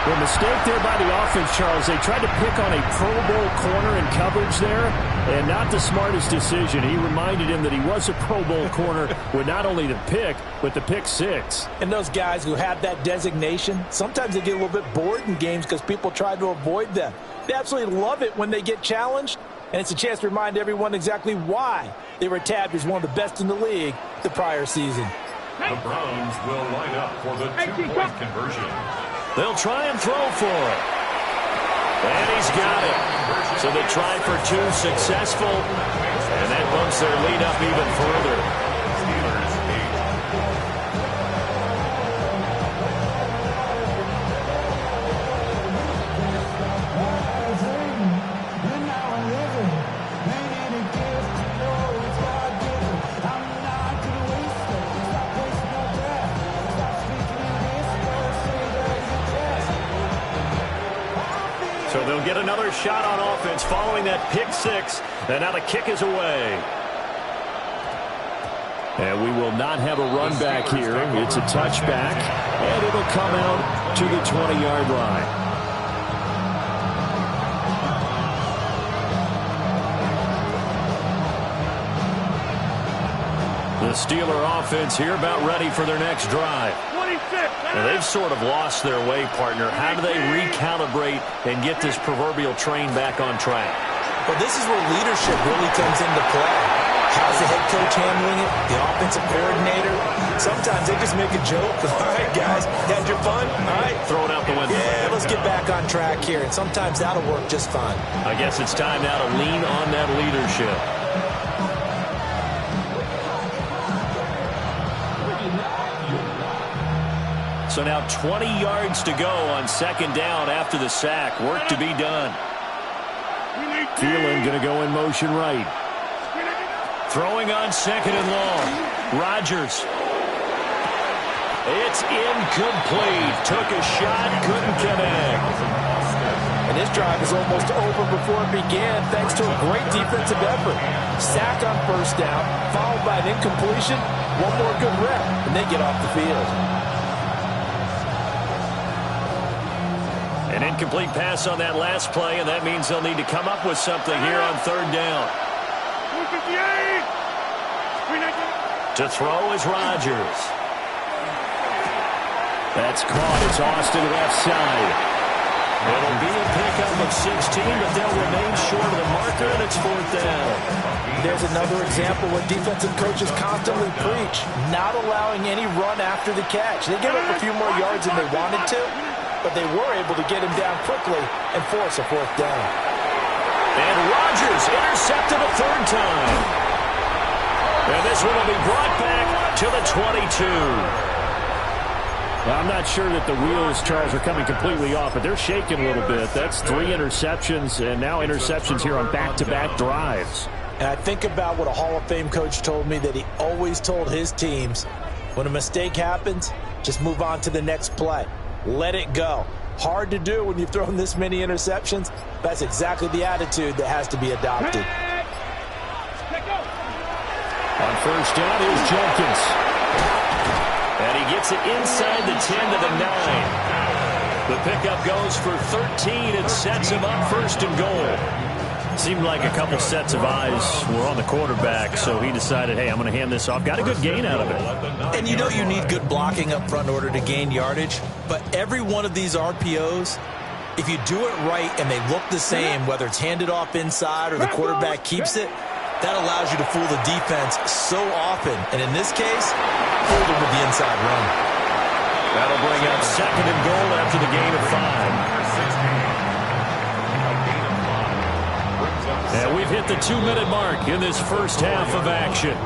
The mistake there by the offense, Charles, they tried to pick on a Pro Bowl corner in coverage there, and not the smartest decision. He reminded him that he was a Pro Bowl corner with not only the pick, but the pick 6. And those guys who have that designation, sometimes they get a little bit bored in games because people try to avoid them. They absolutely love it when they get challenged, and it's a chance to remind everyone exactly why they were tabbed as one of the best in the league the prior season. The Browns will line up for the 2-point conversion. They'll try and throw for it. And he's got it. So they try for 2 successful, and that bumps their lead up even further. Steelers 8. So they'll get another shot on offense following that pick six. And now the kick is away. And we will not have a run back here. It's a touchback, and it'll come out to the 20-yard line. The Steeler offense here about ready for their next drive. 26. Now they've sort of lost their way, partner. How do they recalibrate and get this proverbial train back on track? Well, this is where leadership really comes into play. How's the head coach handling it? The offensive coordinator? Sometimes they just make a joke. All right, guys, you had your fun? All right. Throw it out the window. Yeah, let's get back on track here. And sometimes that'll work just fine. I guess it's time now to lean on that leadership. So now 20 yards to go on second down after the sack. Work to be done. Thielen going to go in motion right. Throwing on second and long. Rodgers. It's incomplete. Took a shot, couldn't connect. And this drive is almost over before it began thanks to a great defensive effort. Sack on first down, followed by an incompletion. One more good rep, and they get off the field. An incomplete pass on that last play, and that means they'll need to come up with something here on third down. To throw is Rodgers. That's caught. It's Austin left side. It'll be a pickup of 16, but they'll remain short of the marker, and it's fourth down. There's another example where defensive coaches constantly preach, not allowing any run after the catch. They gave up a few more yards than they wanted to, but they were able to get him down quickly and force a fourth down. And Rodgers intercepted a third time. And this one will be brought back to the 22. Well, I'm not sure that the wheels, Charles, are coming completely off, but they're shaking a little bit. That's 3 interceptions, and now interceptions here on back-to-back drives. And I think about what a Hall of Fame coach told me, that he always told his teams, when a mistake happens, just move on to the next play. Let it go. Hard to do when you've thrown this many interceptions. That's exactly the attitude that has to be adopted. On first down, here's Jenkins. And he gets it inside the 10 to the 9. The pickup goes for 13 and sets him up first and goal. Seemed like a couple sets of eyes were on the quarterback, so he decided, hey, I'm going to hand this off. Got a good gain out of it. And you know you need good blocking up front in order to gain yardage, but every one of these RPOs, if you do it right and they look the same, whether it's handed off inside or the quarterback keeps it, that allows you to fool the defense so often. And in this case, fooled them with the inside run. That'll bring up second and goal after the gain of 5. And we've hit the 2-minute mark in this first half of action.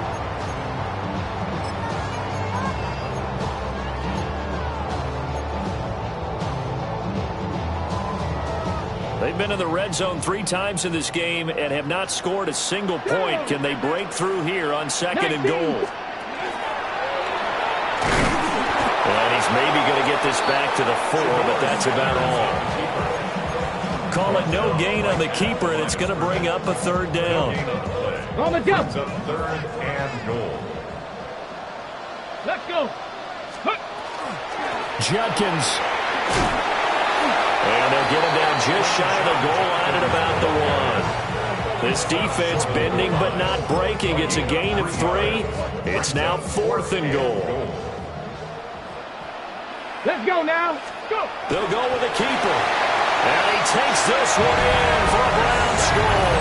They've been in the red zone 3 times in this game and have not scored a single point. Can they break through here on second and goal? And he's maybe going to get this back to the 4, but that's about all. Call it no gain on the keeper, and it's going to bring up a third down. On the jump. It's a third and goal. Let's go. Judkins. And they'll get him down just shy of the goal line at about the 1. This defense bending but not breaking. It's a gain of 3. It's now fourth and goal. Let's go now. Go. They'll go with the keeper. And he takes this one in for a Brown score.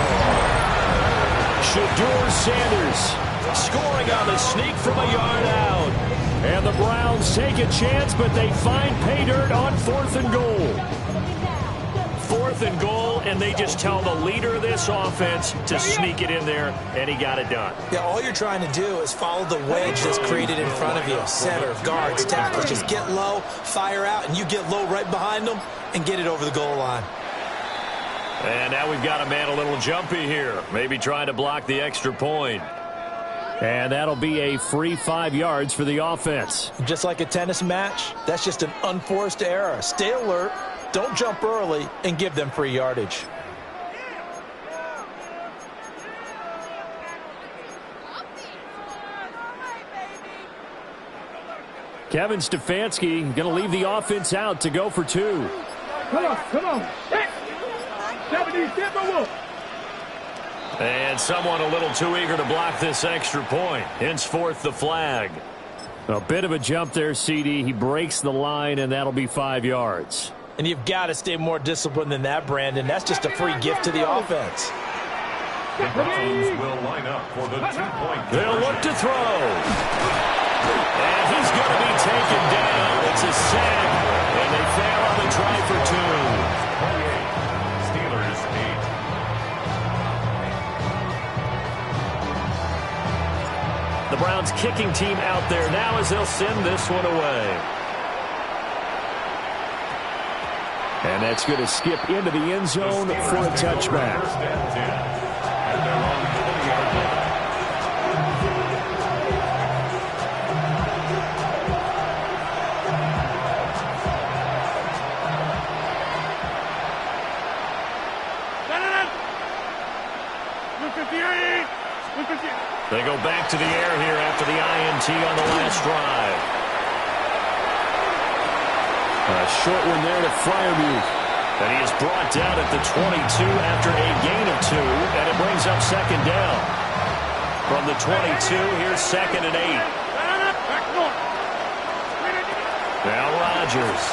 Shedeur Sanders scoring on the sneak from a yard out. And the Browns take a chance, but they find pay dirt on fourth and goal. Fourth and goal, and they just tell the leader of this offense to sneak it in there, and he got it done. Yeah, all you're trying to do is follow the wedge that's created in front of you. Center, guards, tackles, just get low, fire out, and you get low right behind them and get it over the goal line. And now we've got a man a little jumpy here, maybe trying to block the extra point. And that'll be a free 5 yards for the offense. Just like a tennis match, that's just an unforced error. Stay alert, Don't jump early and give them free yardage. Kevin Stefanski going to leave the offense out to go for 2. Come on. And someone a little too eager to block this extra point. Henceforth, the flag. A bit of a jump there, CD. He breaks the line, and that'll be 5 yards. And you've got to stay more disciplined than that, Brandon. That's just a free gift to the offense. The Browns will line up for the 2-point. They'll look to throw. And he's going to be taken down. It's a sack, and they fail on the try for 2. 28. Steelers 8. The Browns kicking team out there now as they'll send this one away. And that's going to skip into the end zone for a touchback. First and 10. And they're on the 20-yard line. They go back to the air here after the INT on the last drive. A short one there to Freiermuth. And he is brought down at the 22 after a gain of 2, and it brings up second down. From the 22, here's 2nd and 8. Now Rodgers.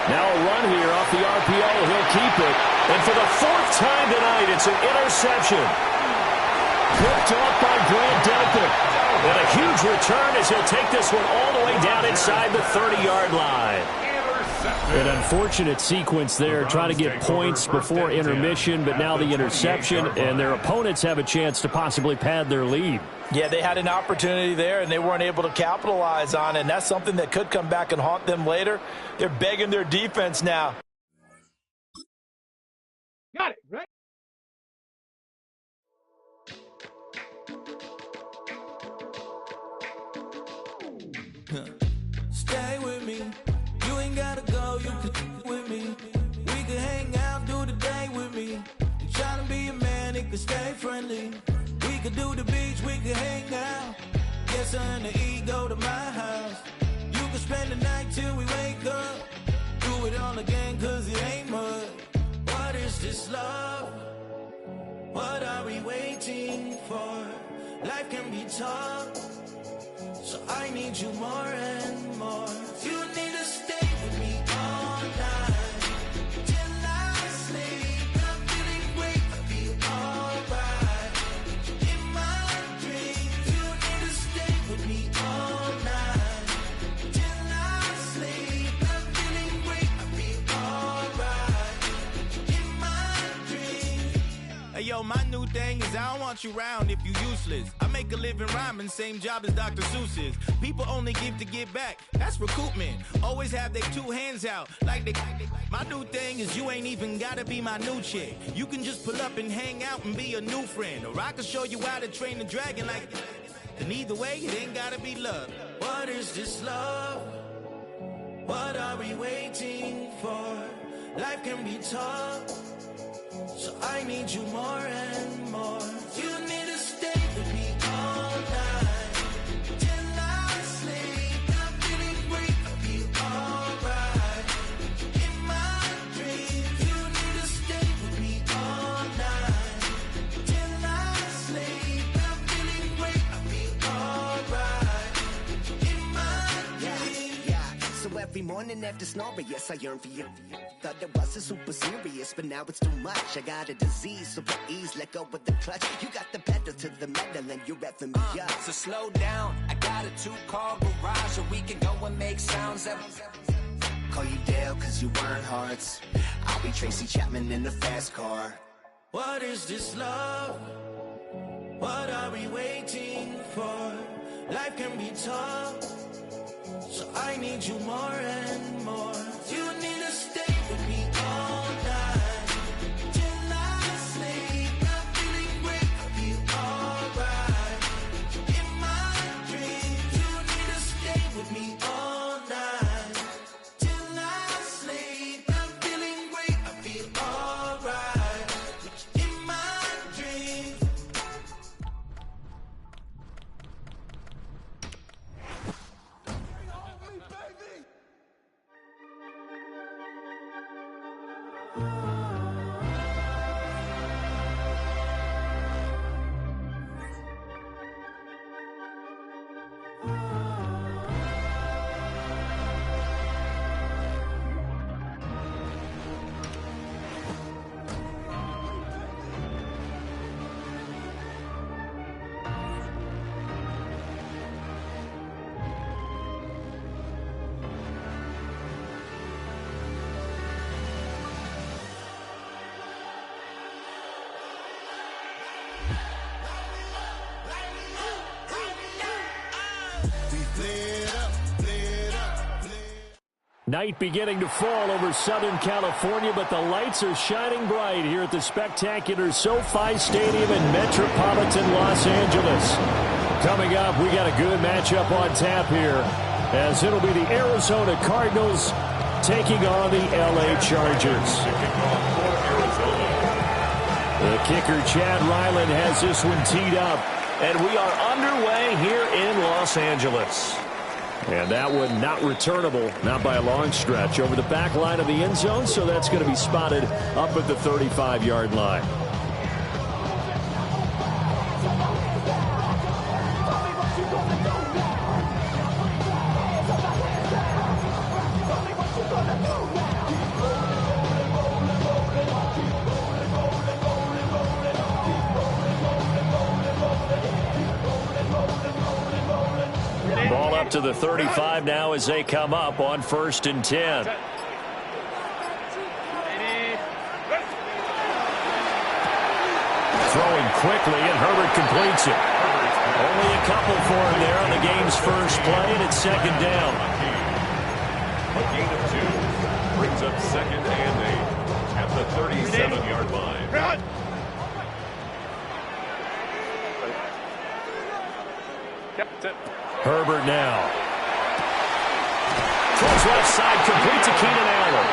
Now a run here off the RPO. He'll keep it. And for the 4th time tonight, it's an interception. Picked off by Grant Delpit. And a huge return as he'll take this one all the way down inside the 30-yard line. An unfortunate sequence there, trying to get points before intermission, but now the interception, and their opponents have a chance to possibly pad their lead. Yeah, they had an opportunity there, and they weren't able to capitalize on it, and that's something that could come back and haunt them later. They're begging their defense now. Got it, right? Stay with me. You ain't gotta go, you can with me. We can hang out, do the day with me. I'm trying to be a man, it can stay friendly. We could do the beach, we could hang out. Get something to eat, go to my house. You can spend the night till we wake up. Do it all again, cause it ain't mud. What is this love? What are we waiting for? Life can be tough, so I need you more and more. You need to stay with me all night till I sleep. I'm feeling great, I feel alright. In my dreams, you need to stay with me all night till I sleep. I'm feeling great, I feel alright. In my dreams. Hey yo, my new thing is I don't want you around if you useless. I make a living rhyming, same job as Dr. Seuss's. People only give to get back, that's recoupment. Always have their 2 hands out, like they. My new thing is you ain't even gotta be my new chick. You can just pull up and hang out and be a new friend. Or I can show you how to train the dragon like. And either way, it ain't gotta be love. What is this love? What are we waiting for? Life can be tough, so I need you more and more. You need to stay with me all night till I sleep. I'm feeling great, I feel alright. In my dreams, you need to stay with me all night till I sleep. I'm feeling great, I feel alright. In my dreams. Yeah. So every morning after snoring, yes, I yearn for you. Thought it wasn't super serious, but now it's too much. I got a disease, so please let go of the clutch. You got the pedal to the metal and you're revving me up. So slow down, I got a 2-car garage, or we can go and make sounds. Call you Dale, cause you weren't hearts. I'll be Tracy Chapman in the fast car. What is this love? What are we waiting for? Life can be tough, so I need you more and more. You need to stay with me all night till I sleep. I'm feeling great, I feel alright. In my dreams, you need to stay with me all night till I sleep. I'm Night beginning to fall over Southern California, but the lights are shining bright here at the spectacular SoFi Stadium in metropolitan Los Angeles. Coming up, we got a good matchup on tap here, as it'll be the Arizona Cardinals taking on the LA Chargers. The kicker, Chad Ryland, has this one teed up, and we are underway here in Los Angeles. And that one not returnable, not by a long stretch, over the back line of the end zone, so that's going to be spotted up at the 35-yard line. To the 35 now as they come up on 1st and 10. Throwing quickly, and Herbert completes it. Only a couple for him there on the game's first play, and it's 2nd down. A gain of 2 brings up 2nd and 8 at the 37-yard line. Herbert now. Throws left side, complete to Keenan Allen.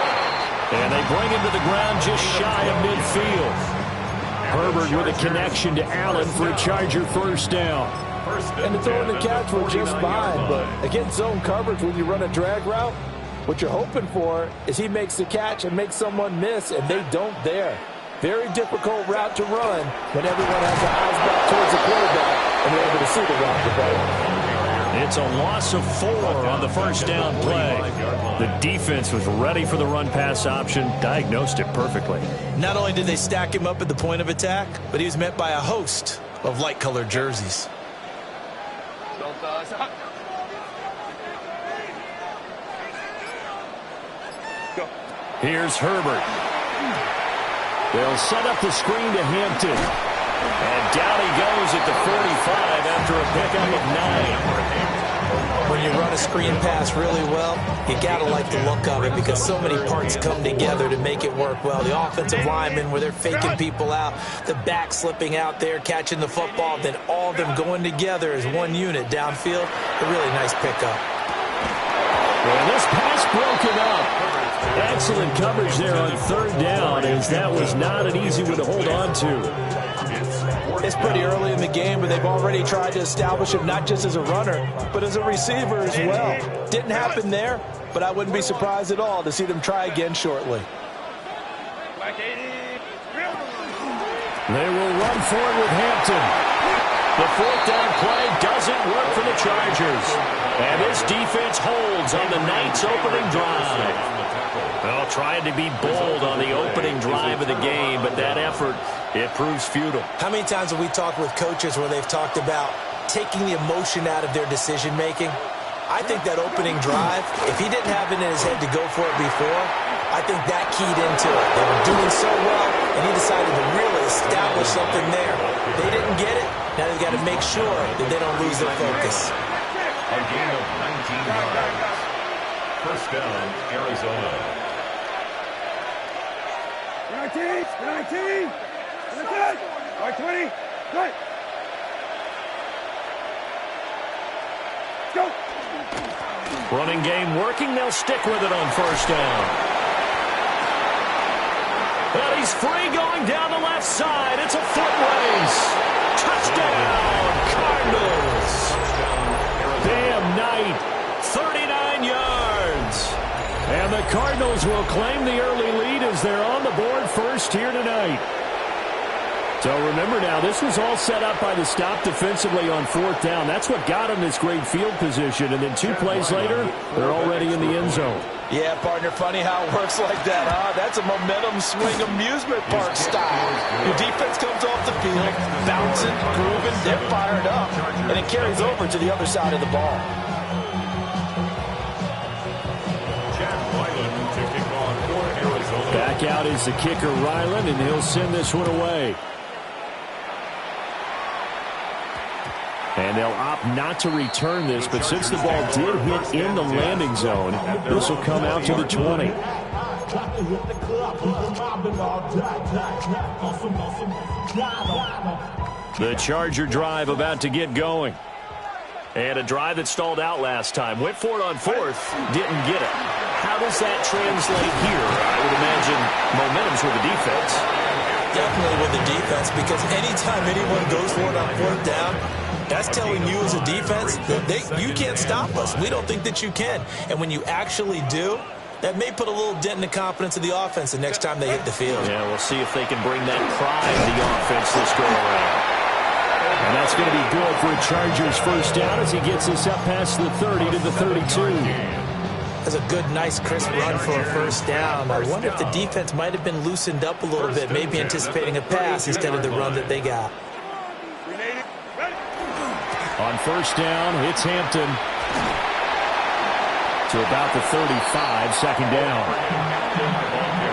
And they bring him to the ground just shy of midfield. Herbert with a connection to Allen for a Charger 1st down. And the throw and the catch were just fine, but against zone coverage, when you run a drag route, what you're hoping for is he makes the catch and makes someone miss, and they don't there. Very difficult route to run when everyone has their eyes back towards the quarterback and they're able to see the route develop. It's a loss of 4 on the 1st down play. The defense was ready for the run-pass option, diagnosed it perfectly. Not only did they stack him up at the point of attack, but he was met by a host of light-colored jerseys. Here's Herbert. They'll set up the screen to Hampton. And down he goes at the 45 after a pickup of 9. When you run a screen pass really well, you got to like the look of it because so many parts come together to make it work well. The offensive linemen where they're faking people out, the back slipping out there, catching the football, then all of them going together as one unit downfield. A really nice pickup. Well, this pass broken up. Excellent coverage there on 3rd down, as that was not an easy one to hold on to. It's pretty early in the game, but they've already tried to establish him not just as a runner, but as a receiver as well. Didn't happen there, but I wouldn't be surprised at all to see them try again shortly. They will run forward with Hampton. The 4th down play doesn't work for the Chargers. And this defense holds on the night's opening drive. Well, trying to be bold on the opening drive of the game, but that effort, it proves futile. How many times have we talked with coaches where they've talked about taking the emotion out of their decision-making? I think that opening drive, if he didn't have it in his head to go for it before, I think that keyed into it. They were doing so well, and he decided to really establish something there. They didn't get it. Now they've got to make sure that they don't lose their focus. A gain of 19 yards. 1st down, Arizona. 19, 19, 20, good. Go. Running game working. They'll stick with it on 1st down. And he's free going down the left side. It's a foot race. Touchdown, Cardinals. Bam Knight, 39 yards. And the Cardinals will claim the early lead as they're on the board first here tonight. So remember now, this was all set up by the stop defensively on 4th down. That's what got them this great field position. And then 2 plays later, they're already in the end zone. Yeah, partner, funny how it works like that, huh? That's a momentum swing amusement park style. Your defense comes off the field, bouncing, grooving, they're fired up, and it carries over to the other side of the ball. Back out is the kicker, Ryland, and he'll send this one away. And they'll opt not to return this, but since the ball did hit in the landing zone, this will come out to the 20. The Charger drive about to get going. And a drive that stalled out last time. Went for it on 4th, didn't get it. How does that translate here? I would imagine momentum's with the defense. Definitely with the defense, because anytime anyone goes for it on 4th down, that's telling you as a defense that you can't stop us. We don't think that you can. And when you actually do, that may put a little dent in the confidence of the offense the next time they hit the field. Yeah, we'll see if they can bring that pride to the offense this go around. And that's going to be good for a Chargers first down as he gets us up past the 30 to the 32. That's a good, nice, crisp run for a first down. I wonder if the defense might have been loosened up a little bit, maybe anticipating a pass instead of the run that they got. On first down, it's Hampton. To about the 35, second down.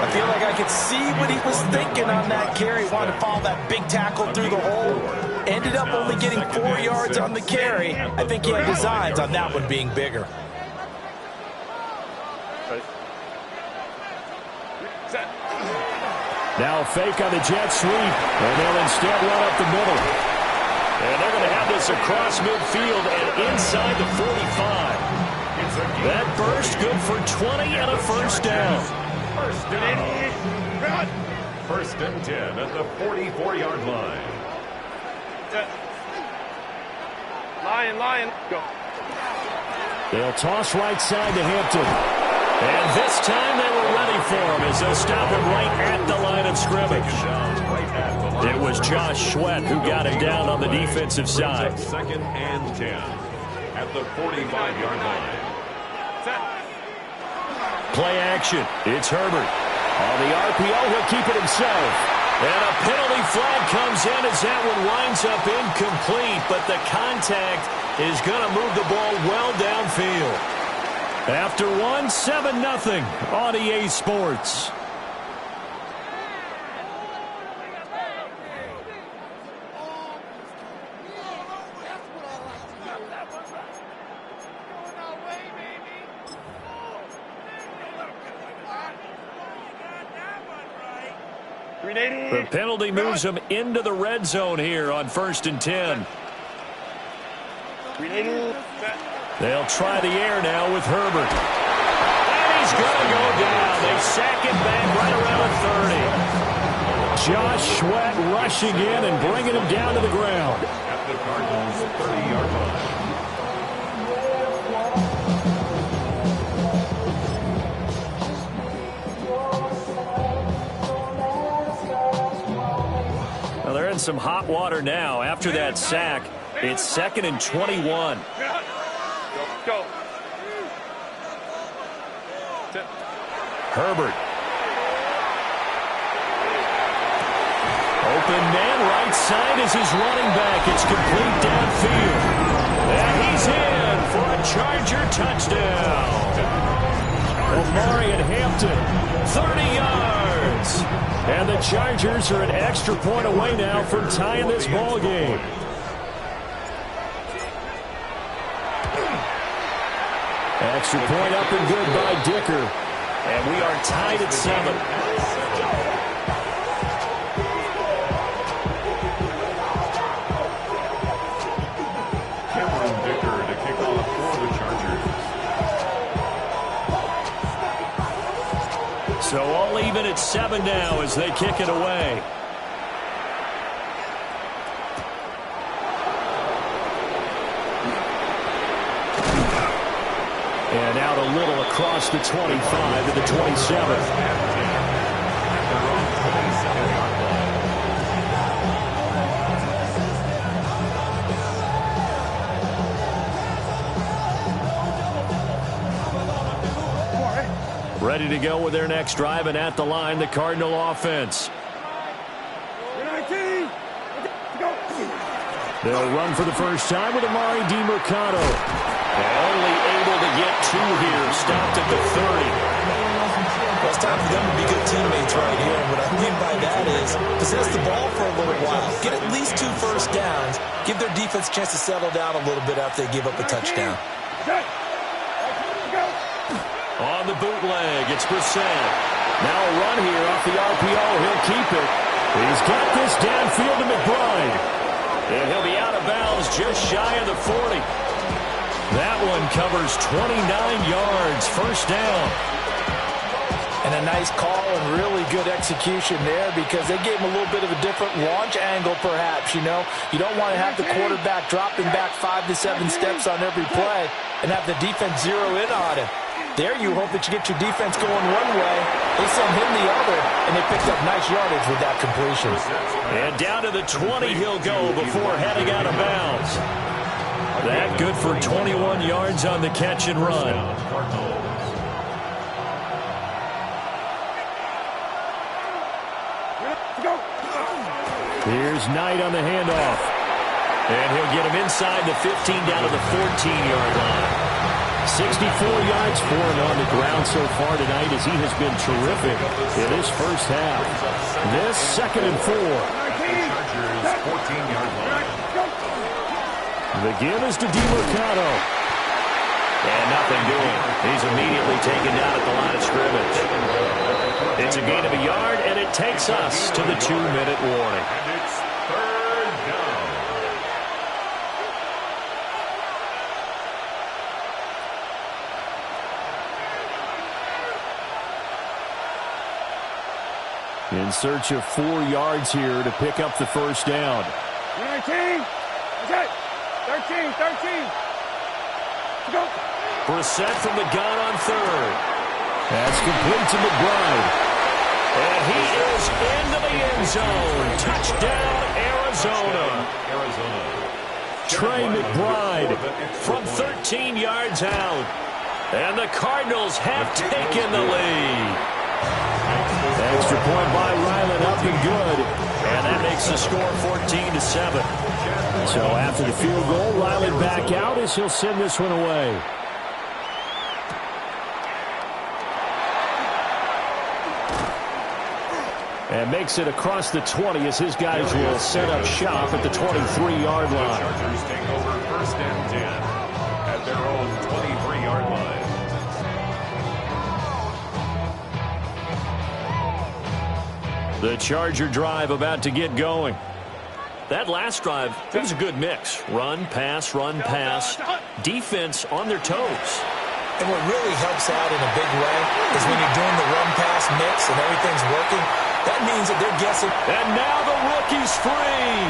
I feel like I could see what he was thinking on that carry. Wanted to follow that big tackle through the hole. Ended up only getting 4 yards on the carry. I think he had designs on that one being bigger. Now a fake on the jet sweep, and they'll instead run up the middle. And they're going to have this across midfield and inside the 45. That burst good for 20 and a first down. First and 10 at the 44-yard line. Lion, go. They'll toss right side to Hampton. And this time they were ready for him as they'll stop him right at the line of scrimmage. It was Josh Sweat who got him down on the defensive side. Second and 10 at the 45-yard line. Play action. It's Herbert. On the RPO, he'll keep it himself. And a penalty flag comes in as that one winds up incomplete, but the contact is going to move the ball well downfield. After 7-0 on EA Sports. The penalty moves them into the red zone here on first and 10. They'll try the air now with Herbert. And he's going to go down. They sack him back right around 30. Josh Sweat rushing in and bringing him down to the ground. At the Cardinals' 30-yard line. Well, they're in some hot water now. After that sack, it's second and 21. Go. Herbert. Open man right side is his running back. It's complete downfield. And he's in for a Charger touchdown. Omarion Hampton, 30 yards. And the Chargers are an extra point away now from tying this ball game. Extra point up and good by Dicker. And we are tied at 7. Cameron Dicker to kick off for the Chargers. So all even at 7 now as they kick it away. And out a little across the 25 to the 27. ready to go with their next drive, and at the line, the Cardinal offense. They'll run for the first time with Amari DiMercato. Only able to get 2 here. Stopped at the 30. Well, it's time for them to be good teammates right here. And what I mean by that is possess the ball for a little while. Get at least 2 first downs. Give their defense a chance to settle down a little bit after they give up a touchdown. On the bootleg, it's Brissett. Now a run here off the RPO. He'll keep it. He's got this downfield to McBride. And he'll be out of bounds just shy of the 40. That one covers 29 yards. First down. And a nice call and really good execution there because they gave him a little bit of a different launch angle perhaps, you know. You don't want to have the quarterback dropping back 5 to 7 steps on every play and have the defense zero in on him. There you hope that you get your defense going one way. They send him the other, and they picked up nice yardage with that completion. And down to the 20 he'll go before heading out of bounds. That good for 21 yards on the catch and run. Here's Knight on the handoff. And he'll get him inside the 15 down to the 14-yard line. 64 yards for him on the ground so far tonight as he has been terrific in his first half. This 2nd and 4. The give is to DiMercato. And nothing doing. He's immediately taken down at the line of scrimmage. It's a gain of a yard, and it takes us to the 2-minute warning. And it's 3rd down. In search of 4 yards here to pick up the first down. 19. That's it. 13. Go. Brissett from the gun on 3rd. That's complete to McBride. And he is into the end zone. Touchdown, Arizona. Trey McBride from 13 yards out. And the Cardinals have taken the lead. Extra point by Ryland, up and good. And that makes the score 14-7. So after the field goal, Ryland back out as he'll send this one away. And makes it across the 20 as his guys will set up shop at the 23-yard line. Chargers take over 1st and 10 at their own 23-yard line. The Charger drive about to get going. That last drive, it was a good mix. Run, pass, defense on their toes. And what really helps out in a big way is when you're doing the run-pass mix and everything's working, that means that they're guessing. And now the rookie's free.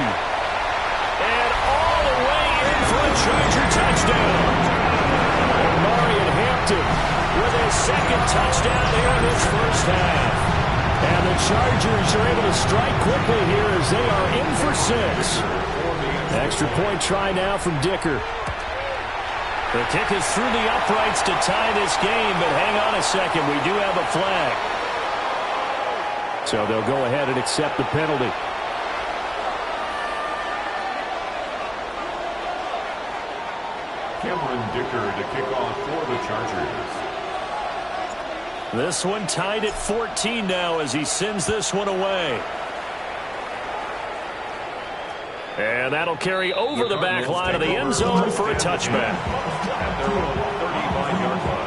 And all the way in for a Charger touchdown. And Marion Hampton with his 2nd touchdown here in his first half. And the Chargers are able to strike quickly here as they are in for 6. Extra point try now from Dicker. The kick is through the uprights to tie this game, but hang on a second. We do have a flag. So they'll go ahead and accept the penalty. Cameron Dicker to kick off for the Chargers. This one tied at 14 now as he sends this one away. And that'll carry over the back line of the end zone for a touchback. At their own 35-yard line.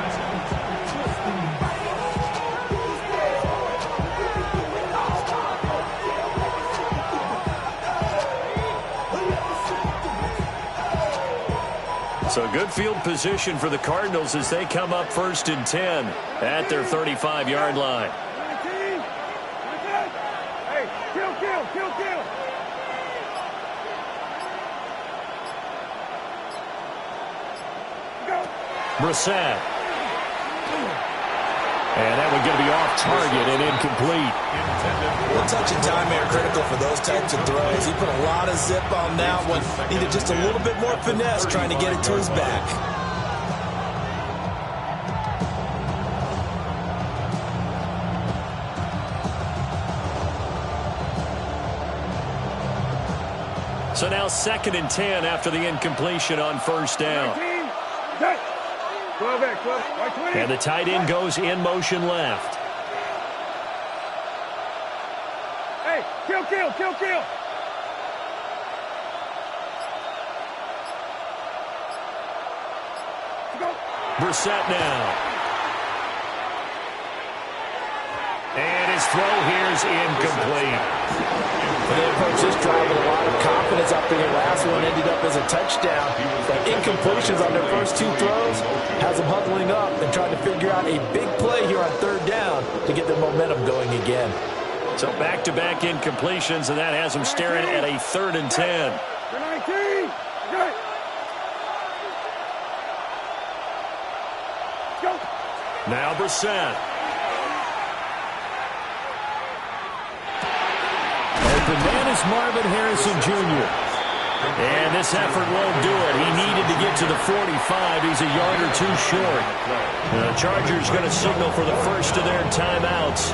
So good field position for the Cardinals as they come up 1st and 10 at their 35-yard line. Hey, kill. Brissett. And that one going to be off target and incomplete. Well, touch and time are critical for those types of throws. He put a lot of zip on that one. Needed just a little bit more finesse trying to get it to his back. So now 2nd and 10 after the incompletion on first down. 12 X, 12, 20. And the tight end goes in motion left. Hey, kill, kill, kill, kill. Brissett now. And his throw here is incomplete. They approach this drive with a lot of confidence after their last one ended up as a touchdown. But incompletions on their first 2 throws has them huddling up and trying to figure out a big play here on 3rd down to get their momentum going again. So back-to-back incompletions, and that has them staring at a 3rd and 10. 19. Good. Go. Now Brissett. Open man is Marvin Harrison Jr. And this effort won't do it. He needed to get to the 45. He's a yard or 2 short. The Chargers going to signal for the first of their timeouts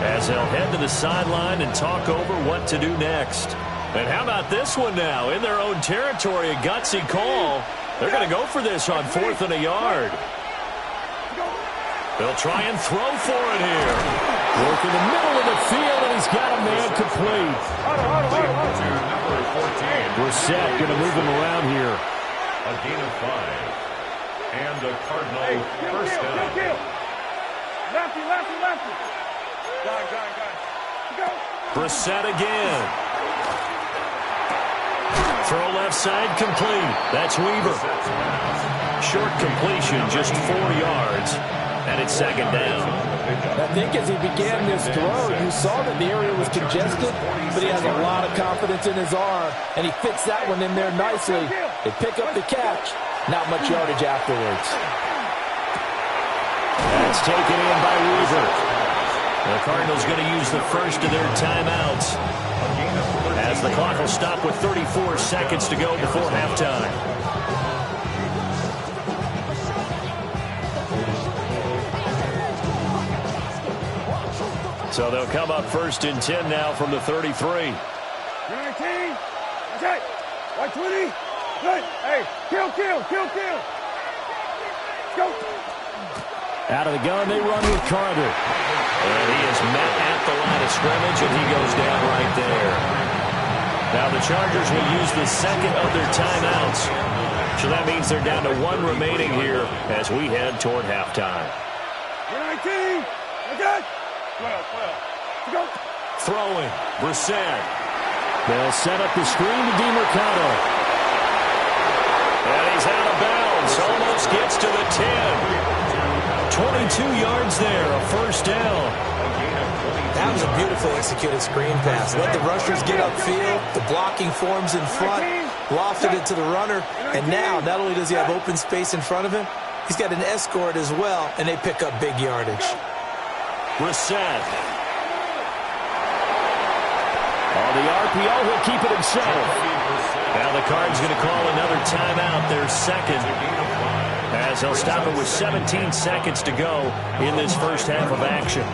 as they'll head to the sideline and talk over what to do next. And how about this one now? In their own territory, a gutsy call. They're going to go for this on 4th and a yard. They'll try and throw for it here. Work in the middle of the field, and he's got a man complete. To number 14. Brissett going to move him around here. A gain of 5. And the Cardinal first down. Lefty, lefty, lefty. Go. Brissett again. Throw left side complete. That's Weaver. Short completion, just 4 yards. And it's 2nd down. I think as he began this throw, you saw that the area was congested, but he has a lot of confidence in his arm, and he fits that one in there nicely. They pick up the catch. Not much yardage afterwards. That's taken in by Weaver. The Cardinals going to use the first of their timeouts as the clock will stop with 34 seconds to go before halftime. So they'll come up 1st and 10 now from the 33. 19. Okay. 120. Good. Hey, kill. Go. Out of the gun, they run with Carter. And he is met at the line of scrimmage, and he goes down right there. Now the Chargers will use the 2nd of their timeouts. So that means they're down to 1 remaining here as we head toward halftime. 19. Okay. 12. Go. Throwing. Brissett. They'll set up the screen to DeMercado. And he's out of bounds. Almost gets to the 10. 22 yards there, a first down. That was a beautifully executed screen pass. Let the rushers get upfield. The blocking forms in front. Lofted it to the runner. And now, not only does he have open space in front of him, he's got an escort as well, and they pick up big yardage. Brissett. On the RPO, he'll keep it himself. Now the Cards going to call another timeout, their 2nd, as they'll stop it with 17 seconds to go in this first half of action.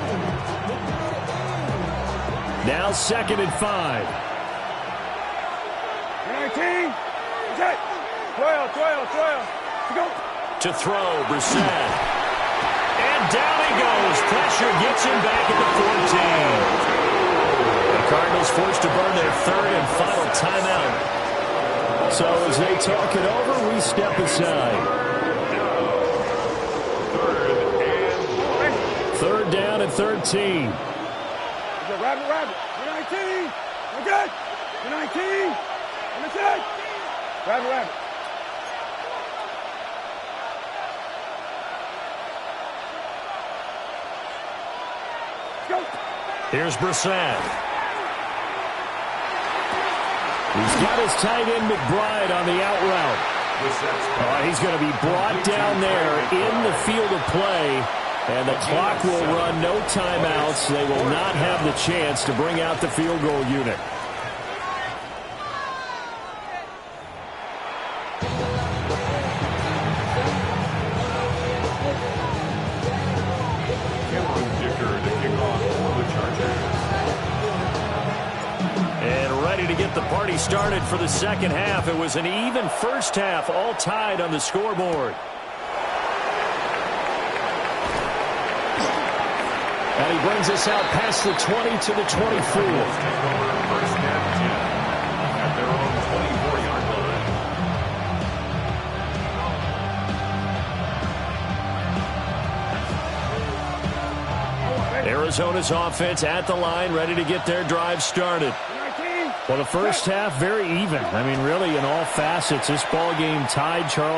Now 2nd and 5. 19. Okay. 12. Go. To throw, Brissett. And down he goes. Pressure gets him back at the 14. The Cardinals forced to burn their 3rd and final timeout. So as they talk it over, we step aside. 3rd down and 13. Rabbit. 19. Okay. 19. Rabbit. Here's Brissett. He's got his tight end McBride on the out route. He's going to be brought down there in the field of play, and the clock will run, no timeouts. They will not have the chance to bring out the field goal unit. ready to get the party started for the second half. It was an even first half, all tied on the scoreboard. And he brings us out past the 20 to the 24. Take over first and 10 at their own 24-yard line. Arizona's offense at the line, ready to get their drive started. Well, the first half, very even. I mean, really, in all facets, this ball game tied, Charles.